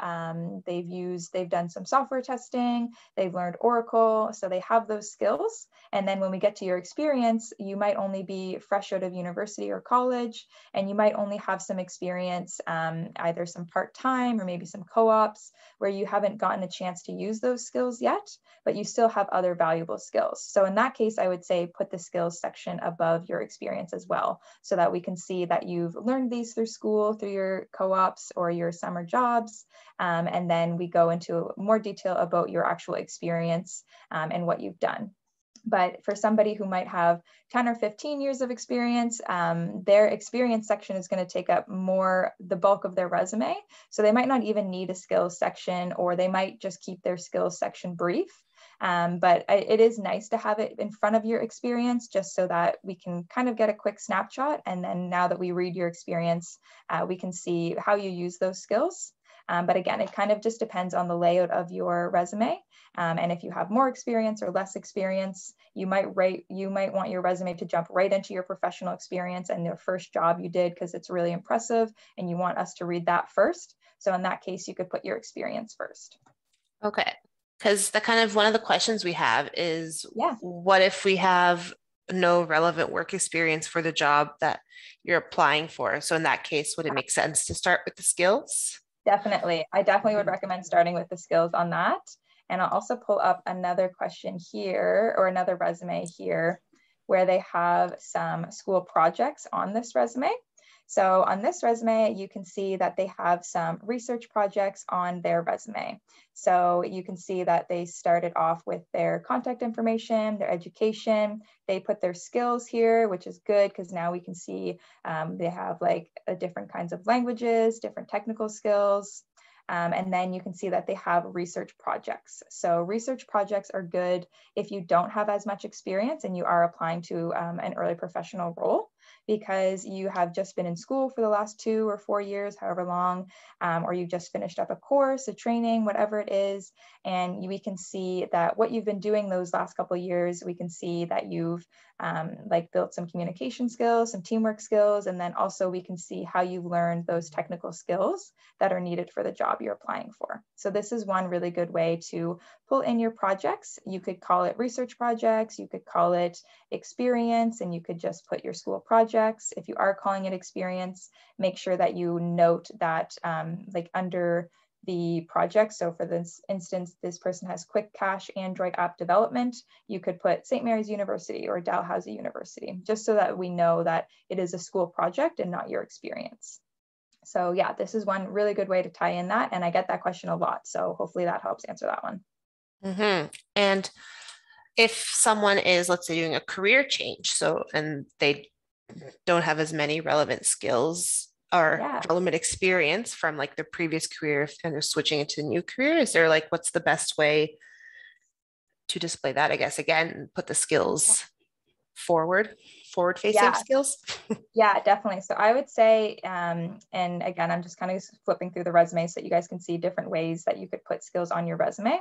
they've done some software testing, they've learned Oracle, so they have those skills. And then when we get to your experience, you might only be fresh out of university or college, and you might only have some experience, either some part-time or maybe some co-ops, where you haven't gotten a chance to use those skills yet, but you still have other valuable skills. So in that case, I would say put the skills section above your experience as well, so that we can see that you've learned these through school, through your co-ops or your summer jobs. And then we go into more detail about your actual experience and what you've done. But for somebody who might have 10 or 15 years of experience, their experience section is going to take up the bulk of their resume. So they might not even need a skills section, or they might just keep their skills section brief. But it is nice to have it in front of your experience, just so that we can kind of get a quick snapshot. And then now that we read your experience, we can see how you use those skills. But again, it kind of just depends on the layout of your resume. And if you have more experience or less experience, you might want your resume to jump right into your professional experience and your first job you did, because it's really impressive and you want us to read that first. So in that case, you could put your experience first. Okay. Because the kind of one of the questions we have is, what if we have no relevant work experience for the job that you're applying for? So in that case, would it make sense to start with the skills? Definitely. I definitely would recommend starting with the skills on that. And I'll also pull up another question here, or another resume here, where they have some school projects on this resume. So on this resume, you can see that they have some research projects on their resume. So you can see that they started off with their contact information, their education. They put their skills here, which is good, because now we can see they have like different kinds of languages, different technical skills. And then you can see that they have research projects. So research projects are good if you don't have as much experience and you are applying to an early professional role, because you have just been in school for the last 2 or 4 years, however long, or you just finished up a course, a training, whatever it is. And we can see that what you've been doing those last couple of years, we can see that you've built some communication skills, some teamwork skills, and then also we can see how you've learned those technical skills that are needed for the job you're applying for. So this is one really good way to pull in your projects. You could call it research projects, you could call it experience, and you could just put your school projects. If you are calling it experience, make sure that you note that under the project. So for this instance, this person has quick cache Android app development. You could put St. Mary's University or Dalhousie University, just so that we know that it is a school project and not your experience. So yeah, this is one really good way to tie in that. And I get that question a lot. So hopefully that helps answer that one. And if someone is, let's say, doing a career change, and they don't have as many relevant skills or Yeah. relevant experience from like their previous career and they're switching into a new career, is there like, what's the best way to display that? I guess, again, put the skills forward facing Yeah. skills. Yeah, definitely. So I would say, and again, I'm just kind of flipping through the resume so that you guys can see different ways that you could put skills on your resume.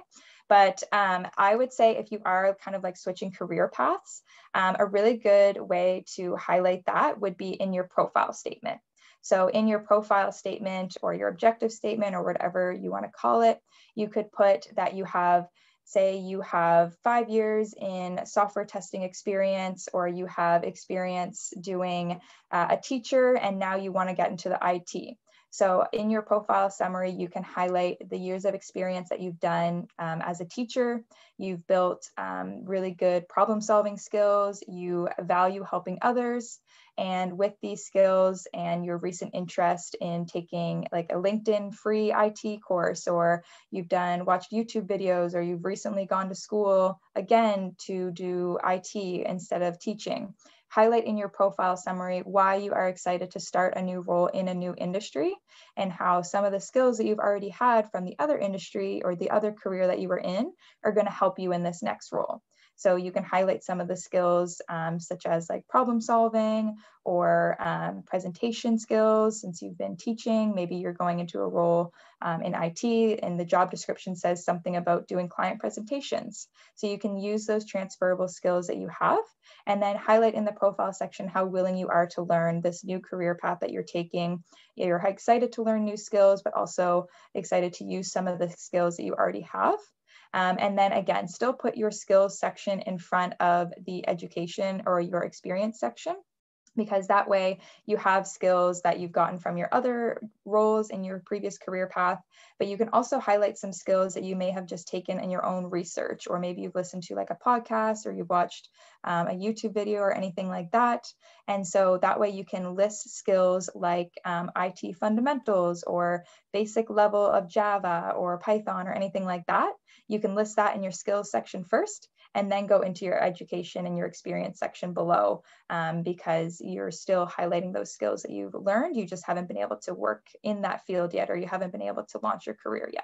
But I would say if you are kind of like switching career paths, a really good way to highlight that would be in your profile statement. So in your profile statement or your objective statement or whatever you want to call it, you could put that you have, say you have 5 years in software testing experience, or you have experience doing a teacher and now you want to get into the IT. So in your profile summary, you can highlight the years of experience that you've done as a teacher. You've built really good problem solving skills. You value helping others. And with these skills and your recent interest in taking like a LinkedIn free IT course, or you've watched YouTube videos, or you've recently gone to school again to do IT instead of teaching, highlight in your profile summary why you are excited to start a new role in a new industry and how some of the skills that you've already had from the other industry or the other career that you were in are going to help you in this next role. So you can highlight some of the skills such as like problem solving or presentation skills. Since you've been teaching, maybe you're going into a role in IT and the job description says something about doing client presentations. So you can use those transferable skills that you have and then highlight in the profile section how willing you are to learn this new career path that you're taking. You're excited to learn new skills, but also excited to use some of the skills that you already have. And then again, still put your skills section in front of the education or your experience section, because that way you have skills that you've gotten from your other roles in your previous career path, but you can also highlight some skills that you may have just taken in your own research, or maybe you've listened to like a podcast or you've watched a YouTube video or anything like that. And so that way you can list skills like IT fundamentals or basic level of Java or Python or anything like that. You can list that in your skills section first, and then go into your education and your experience section below, because you're still highlighting those skills that you've learned. You just haven't been able to work in that field yet, or you haven't been able to launch your career yet.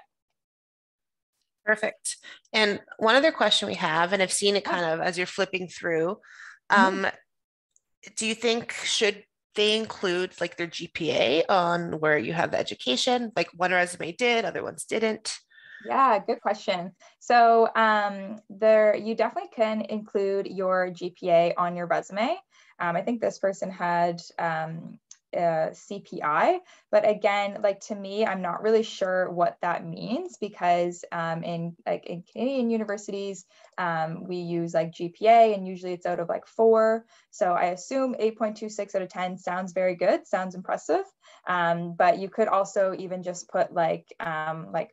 Perfect. And one other question we have, and I've seen it kind of as you're flipping through, do you think should they include like their GPA on where you have the education? Like one resume did, other ones didn't. Yeah, good question. So you definitely can include your GPA on your resume. I think this person had CPI, but again, like to me, I'm not really sure what that means, because in Canadian universities, we use like GPA and usually it's out of like 4. So I assume 8.26 out of 10 sounds very good, sounds impressive. But you could also even just put like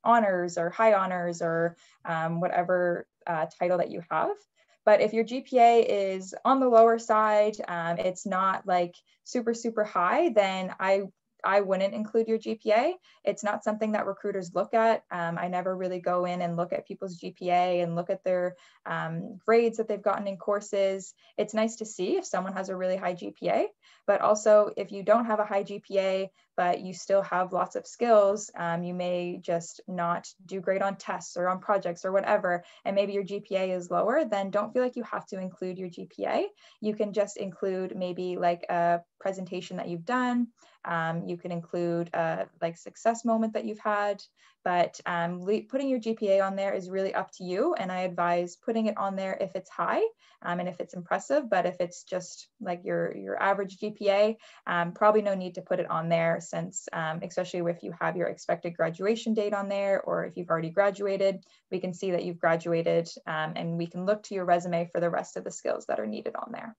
honors or high honors or whatever title that you have. But if your GPA is on the lower side, it's not like super, super high, then I wouldn't include your GPA. It's not something that recruiters look at. I never really go in and look at people's GPA and look at their grades that they've gotten in courses. It's nice to see if someone has a really high GPA, but also if you don't have a high GPA, but you still have lots of skills, you may just not do great on tests or on projects or whatever, and maybe your GPA is lower, then don't feel like you have to include your GPA. You can just include maybe like a presentation that you've done. You can include a like success moment that you've had, but putting your GPA on there is really up to you. And I advise putting it on there if it's high and if it's impressive, but if it's just like your average GPA, probably no need to put it on there, since especially if you have your expected graduation date on there, or if you've already graduated, we can see that you've graduated, and we can look to your resume for the rest of the skills that are needed on there.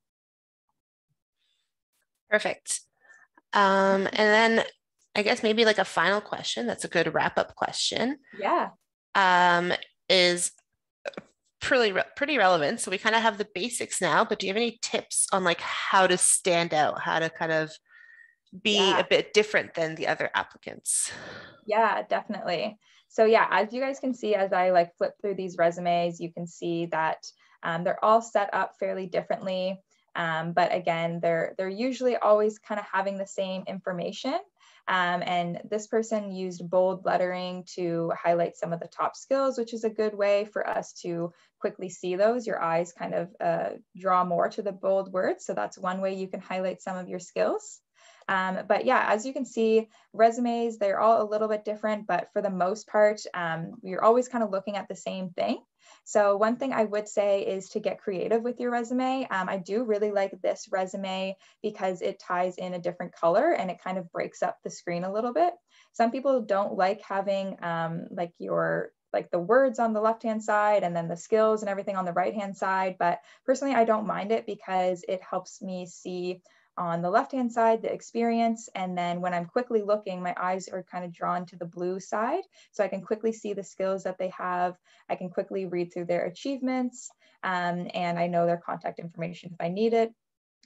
Perfect. And then I guess maybe like a final question, that's a good wrap-up question. Yeah. Is pretty relevant. So we kind of have the basics now, but do you have any tips on like how to stand out, how to kind of be a Yeah. bit different than the other applicants. Yeah, definitely. So yeah, as you guys can see, as I like flip through these resumes, you can see that they're all set up fairly differently. But again, they're usually always kind of having the same information. And this person used bold lettering to highlight some of the top skills, which is a good way for us to quickly see those. Your eyes kind of draw more to the bold words. So that's one way you can highlight some of your skills. But yeah, as you can see, resumes, they're all a little bit different, but for the most part, you're always kind of looking at the same thing. So one thing I would say is to get creative with your resume. I do really like this resume because it ties in a different color and it kind of breaks up the screen a little bit. Some people don't like having like the words on the left-hand side and then the skills and everything on the right-hand side. But personally, I don't mind it because it helps me see on the left-hand side, the experience. And then when I'm quickly looking, my eyes are kind of drawn to the blue side. So I can quickly see the skills that they have. I can quickly read through their achievements. And I know their contact information if I need it.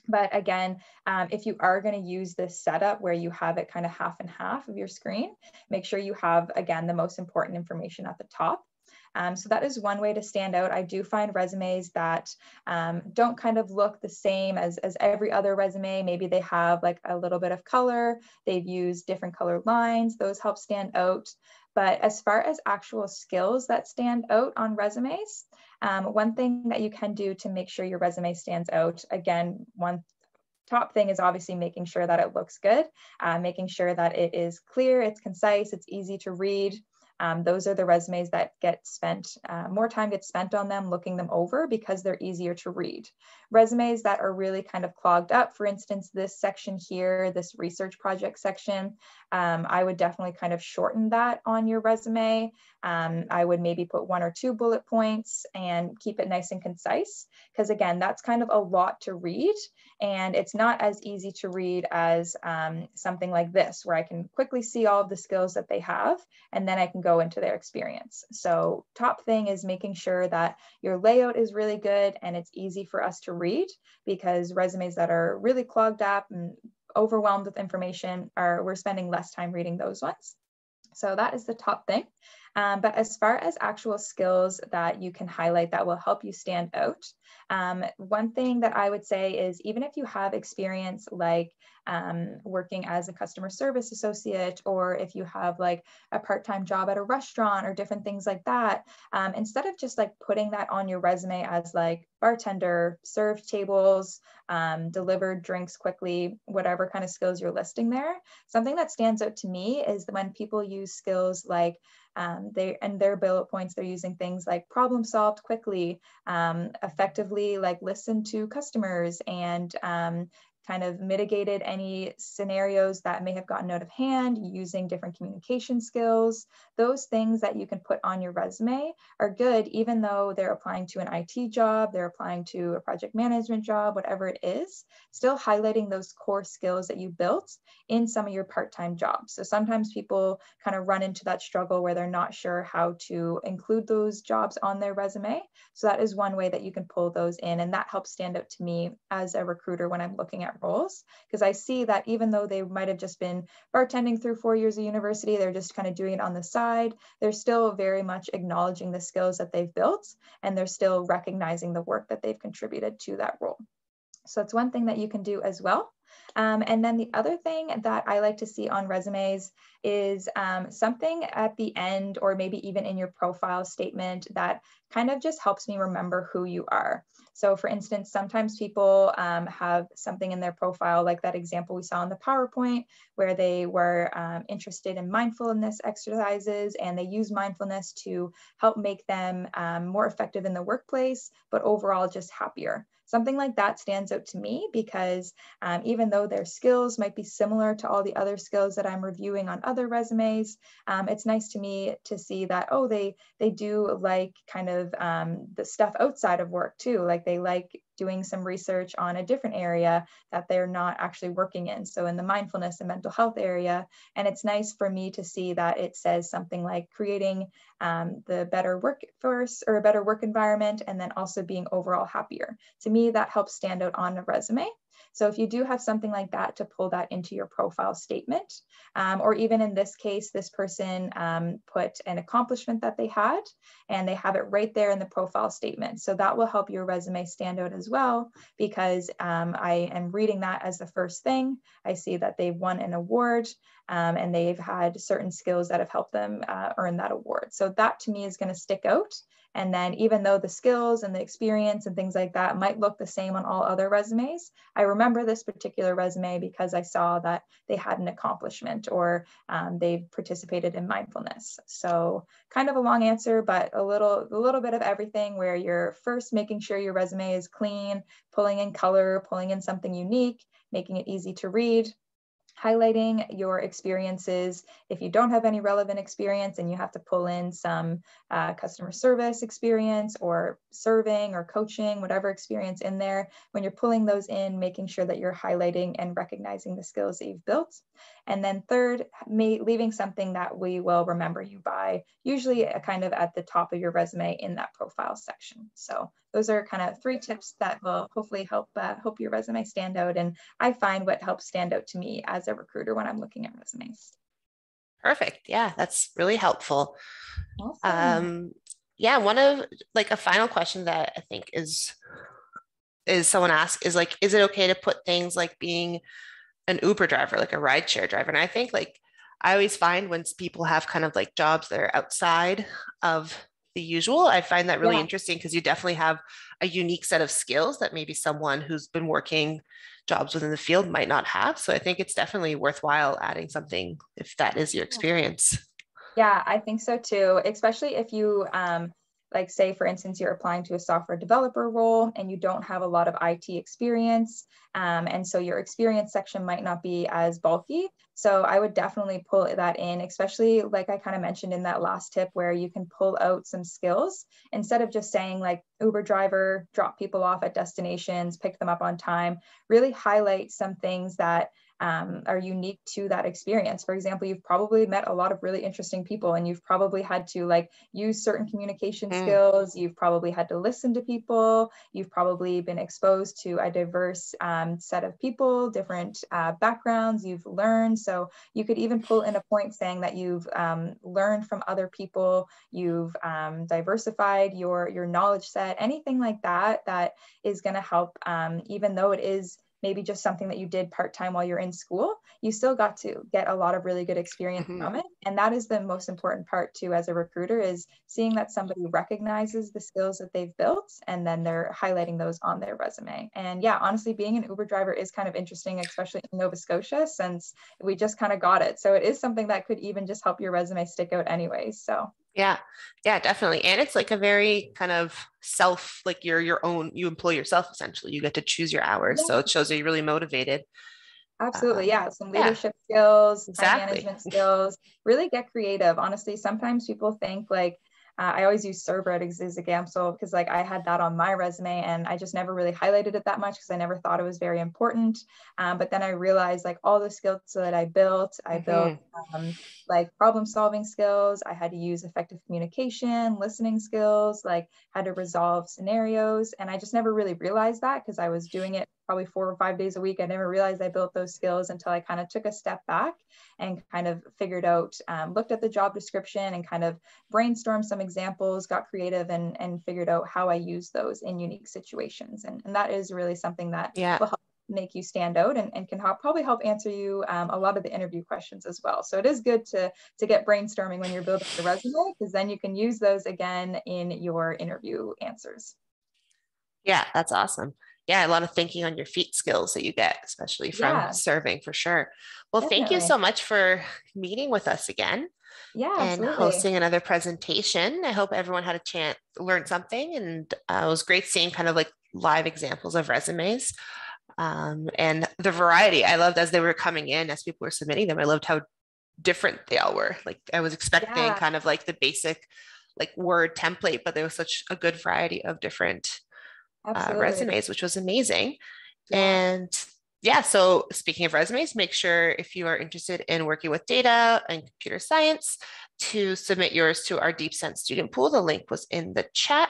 But again, if you are going to use this setup where you have it kind of half and half of your screen, make sure you have, again, the most important information at the top. So that is one way to stand out. I do find resumes that don't kind of look the same as every other resume. Maybe they have like a little bit of color. They've used different colored lines. Those help stand out. But as far as actual skills that stand out on resumes, one thing that you can do to make sure your resume stands out, again, one top thing is obviously making sure that it looks good, making sure that it is clear, it's concise, it's easy to read. Those are the resumes that get spent, more time gets spent on them, looking them over because they're easier to read. Resumes that are really kind of clogged up, for instance, this section here, this research project section, I would definitely kind of shorten that on your resume. I would maybe put 1 or 2 bullet points and keep it nice and concise, because again, that's kind of a lot to read. And it's not as easy to read as something like this, where I can quickly see all of the skills that they have, and then I can go into their experience. So top thing is making sure that your layout is really good and it's easy for us to read, because resumes that are really clogged up and overwhelmed with information we're spending less time reading those ones. So that is the top thing. But as far as actual skills that you can highlight that will help you stand out, one thing that I would say is, even if you have experience like working as a customer service associate, or if you have like a part-time job at a restaurant or different things like that, instead of just like putting that on your resume as like bartender, served tables, delivered drinks quickly, whatever kind of skills you're listing there, something that stands out to me is when people use skills like their bullet points, they're using things like problem solved quickly, effectively like listen to customers, and kind of mitigated any scenarios that may have gotten out of hand, using different communication skills. Those things that you can put on your resume are good, even though they're applying to an IT job, they're applying to a project management job, whatever it is, still highlighting those core skills that you built in some of your part-time jobs. So sometimes people kind of run into that struggle where they're not sure how to include those jobs on their resume. So that is one way that you can pull those in, and that helps stand out to me as a recruiter when I'm looking at roles, because I see that even though they might have just been bartending through 4 years of university, they're just kind of doing it on the side, they're still very much acknowledging the skills that they've built, and they're still recognizing the work that they've contributed to that role. So it's one thing that you can do as well. And then the other thing that I like to see on resumes is something at the end, or maybe even in your profile statement, that kind of just helps me remember who you are. So for instance, sometimes people have something in their profile, like that example we saw in the PowerPoint, where they were interested in mindfulness exercises, and they use mindfulness to help make them more effective in the workplace, but overall just happier. Something like that stands out to me, because even though their skills might be similar to all the other skills that I'm reviewing on other resumes, it's nice to me to see that, oh, they do like kind of the stuff outside of work too. Like they like doing some research on a different area that they're not actually working in. So in the mindfulness and mental health area, and it's nice for me to see that it says something like creating the better workforce or a better work environment, and then also being overall happier. To me, that helps stand out on a resume. So if you do have something like that, to pull that into your profile statement, or even in this case, this person put an accomplishment that they had, and they have it right there in the profile statement. So that will help your resume stand out as well, because I am reading that as the first thing. I see that they've won an award, and they've had certain skills that have helped them earn that award. So that to me is going to stick out. And then even though the skills and the experience and things like that might look the same on all other resumes, I remember this particular resume because I saw that they had an accomplishment, or they've participated in mindfulness. So kind of a long answer, but a little bit of everything, where you're first making sure your resume is clean, pulling in color, pulling in something unique, making it easy to read, highlighting your experiences. If you don't have any relevant experience and you have to pull in some customer service experience or serving or coaching, whatever experience in there, when you're pulling those in, making sure that you're highlighting and recognizing the skills that you've built. And then third, leaving something that we will remember you by, usually kind of at the top of your resume in that profile section. So those are kind of 3 tips that will hopefully help your resume stand out. And I find what helps stand out to me as a recruiter when I'm looking at resumes. Perfect. Yeah, that's really helpful. Awesome. Yeah, one of like a final question that I think is someone asked is like, is it okay to put things like being an Uber driver, like a rideshare driver? And I think like I always find when people have kind of like jobs that are outside of the usual, I find that really Yeah. interesting because you definitely have a unique set of skills that maybe someone who's been working jobs within the field might not have. So I think it's definitely worthwhile adding something if that is your experience. Yeah, I think so too, especially if you, like say, for instance, you're applying to a software developer role and you don't have a lot of IT experience. And so your experience section might not be as bulky. So I would definitely pull that in, especially like I kind of mentioned in that last tip, where you can pull out some skills instead of just saying like Uber driver, drop people off at destinations, pick them up on time. Really highlight some things that are unique to that experience. For example, you've probably met a lot of really interesting people, and you've probably had to like use certain communication skills. You've probably had to listen to people. You've probably been exposed to a diverse set of people, different backgrounds you've learned. So you could even pull in a point saying that you've learned from other people, you've diversified your knowledge set, anything like that, that is going to help, even though it is maybe just something that you did part-time while you're in school, you still got to get a lot of really good experience from it. And that is the most important part too, as a recruiter, is seeing that somebody recognizes the skills that they've built and then they're highlighting those on their resume. And yeah, honestly, being an Uber driver is kind of interesting, especially in Nova Scotia, since we just kind of got it. So it is something that could even just help your resume stick out anyways. So Yeah, yeah, definitely. And it's like a very kind of self, like you're your own, you employ yourself essentially. You get to choose your hours. So it shows that you're really motivated. absolutely. Yeah. Some Yeah, leadership skills, time exactly. management skills, really get creative. Honestly, sometimes people think like, I always use Cerberus as an example because like I had that on my resume and I just never really highlighted it that much because I never thought it was very important. But then I realized like all the skills that I built like problem solving skills. I had to use effective communication, listening skills, like had to resolve scenarios. And I just never really realized that because I was doing it probably 4 or 5 days a week. I never realized I built those skills until I kind of took a step back and kind of figured out, looked at the job description and kind of brainstormed some examples, got creative and figured out how I use those in unique situations. And that is really something that Yeah. will help make you stand out and can probably help answer you a lot of the interview questions as well. So it is good to get brainstorming when you're building your resume, because then you can use those again in your interview answers. Yeah, that's awesome. Yeah, a lot of thinking on your feet skills that you get, especially from Yeah, serving for sure. Well, thank you definitely. so much for meeting with us again Yeah, and absolutely. hosting another presentation. I hope everyone had a chance to learn something, and it was great seeing kind of like live examples of resumes and the variety. I loved as they were coming in, as people were submitting them. I loved how different they all were. Like I was expecting Yeah, kind of like the basic like word template, but there was such a good variety of different absolutely. resumes, which was amazing. Yeah. And Yeah, so speaking of resumes, make sure if you are interested in working with data and computer science to submit yours to our DeepSense student pool. The link was in the chat.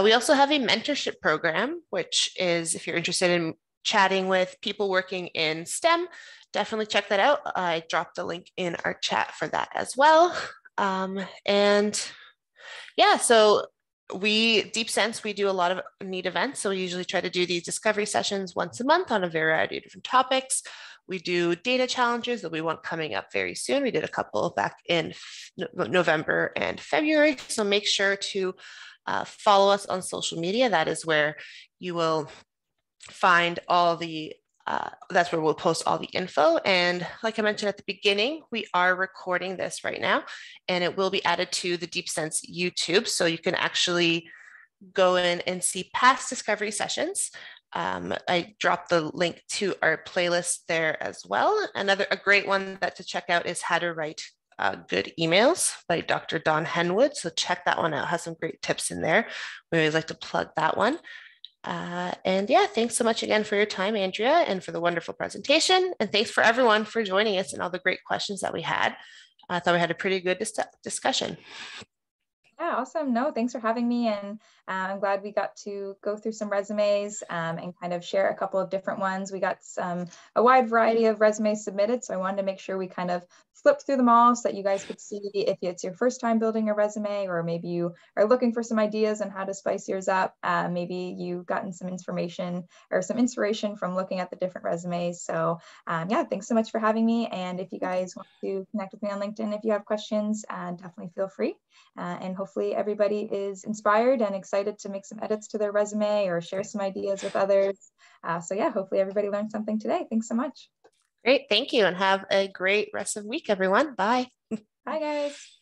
We also have a mentorship program, which is if you're interested in chatting with people working in STEM, definitely check that out. I dropped a link in our chat for that as well. And yeah, so DeepSense, we do a lot of neat events. So we usually try to do these discovery sessions once a month on a variety of different topics. We do data challenges that we want coming up very soon. We did a couple back in November and February. So make sure to follow us on social media. That is where you will find all the that's where we'll post all the info. And like I mentioned at the beginning, we are recording this right now, and it will be added to the DeepSense YouTube. So you can actually go in and see past discovery sessions. I dropped the link to our playlist there as well. A great one that to check out is How to Write Good Emails by Dr. Don Henwood. So check that one out. Has some great tips in there. We always like to plug that one. And yeah, thanks so much again for your time, Andrea, and for the wonderful presentation. And thanks for everyone for joining us and all the great questions that we had. I thought we had a pretty good discussion. Yeah, awesome. No, thanks for having me. And I'm glad we got to go through some resumes and kind of share a couple of different ones. We got a wide variety of resumes submitted. So I wanted to make sure we kind of flipped through them all so that you guys could see if it's your first time building a resume, or maybe you are looking for some ideas on how to spice yours up. Maybe you've gotten some information or some inspiration from looking at the different resumes. So yeah, thanks so much for having me. And if you guys want to connect with me on LinkedIn, if you have questions, definitely feel free. And hopefully everybody is inspired and excited to make some edits to their resume or share some ideas with others. So yeah, hopefully everybody learned something today. Thanks so much. Great. Thank you. And have a great rest of the week, everyone. Bye. Bye, guys.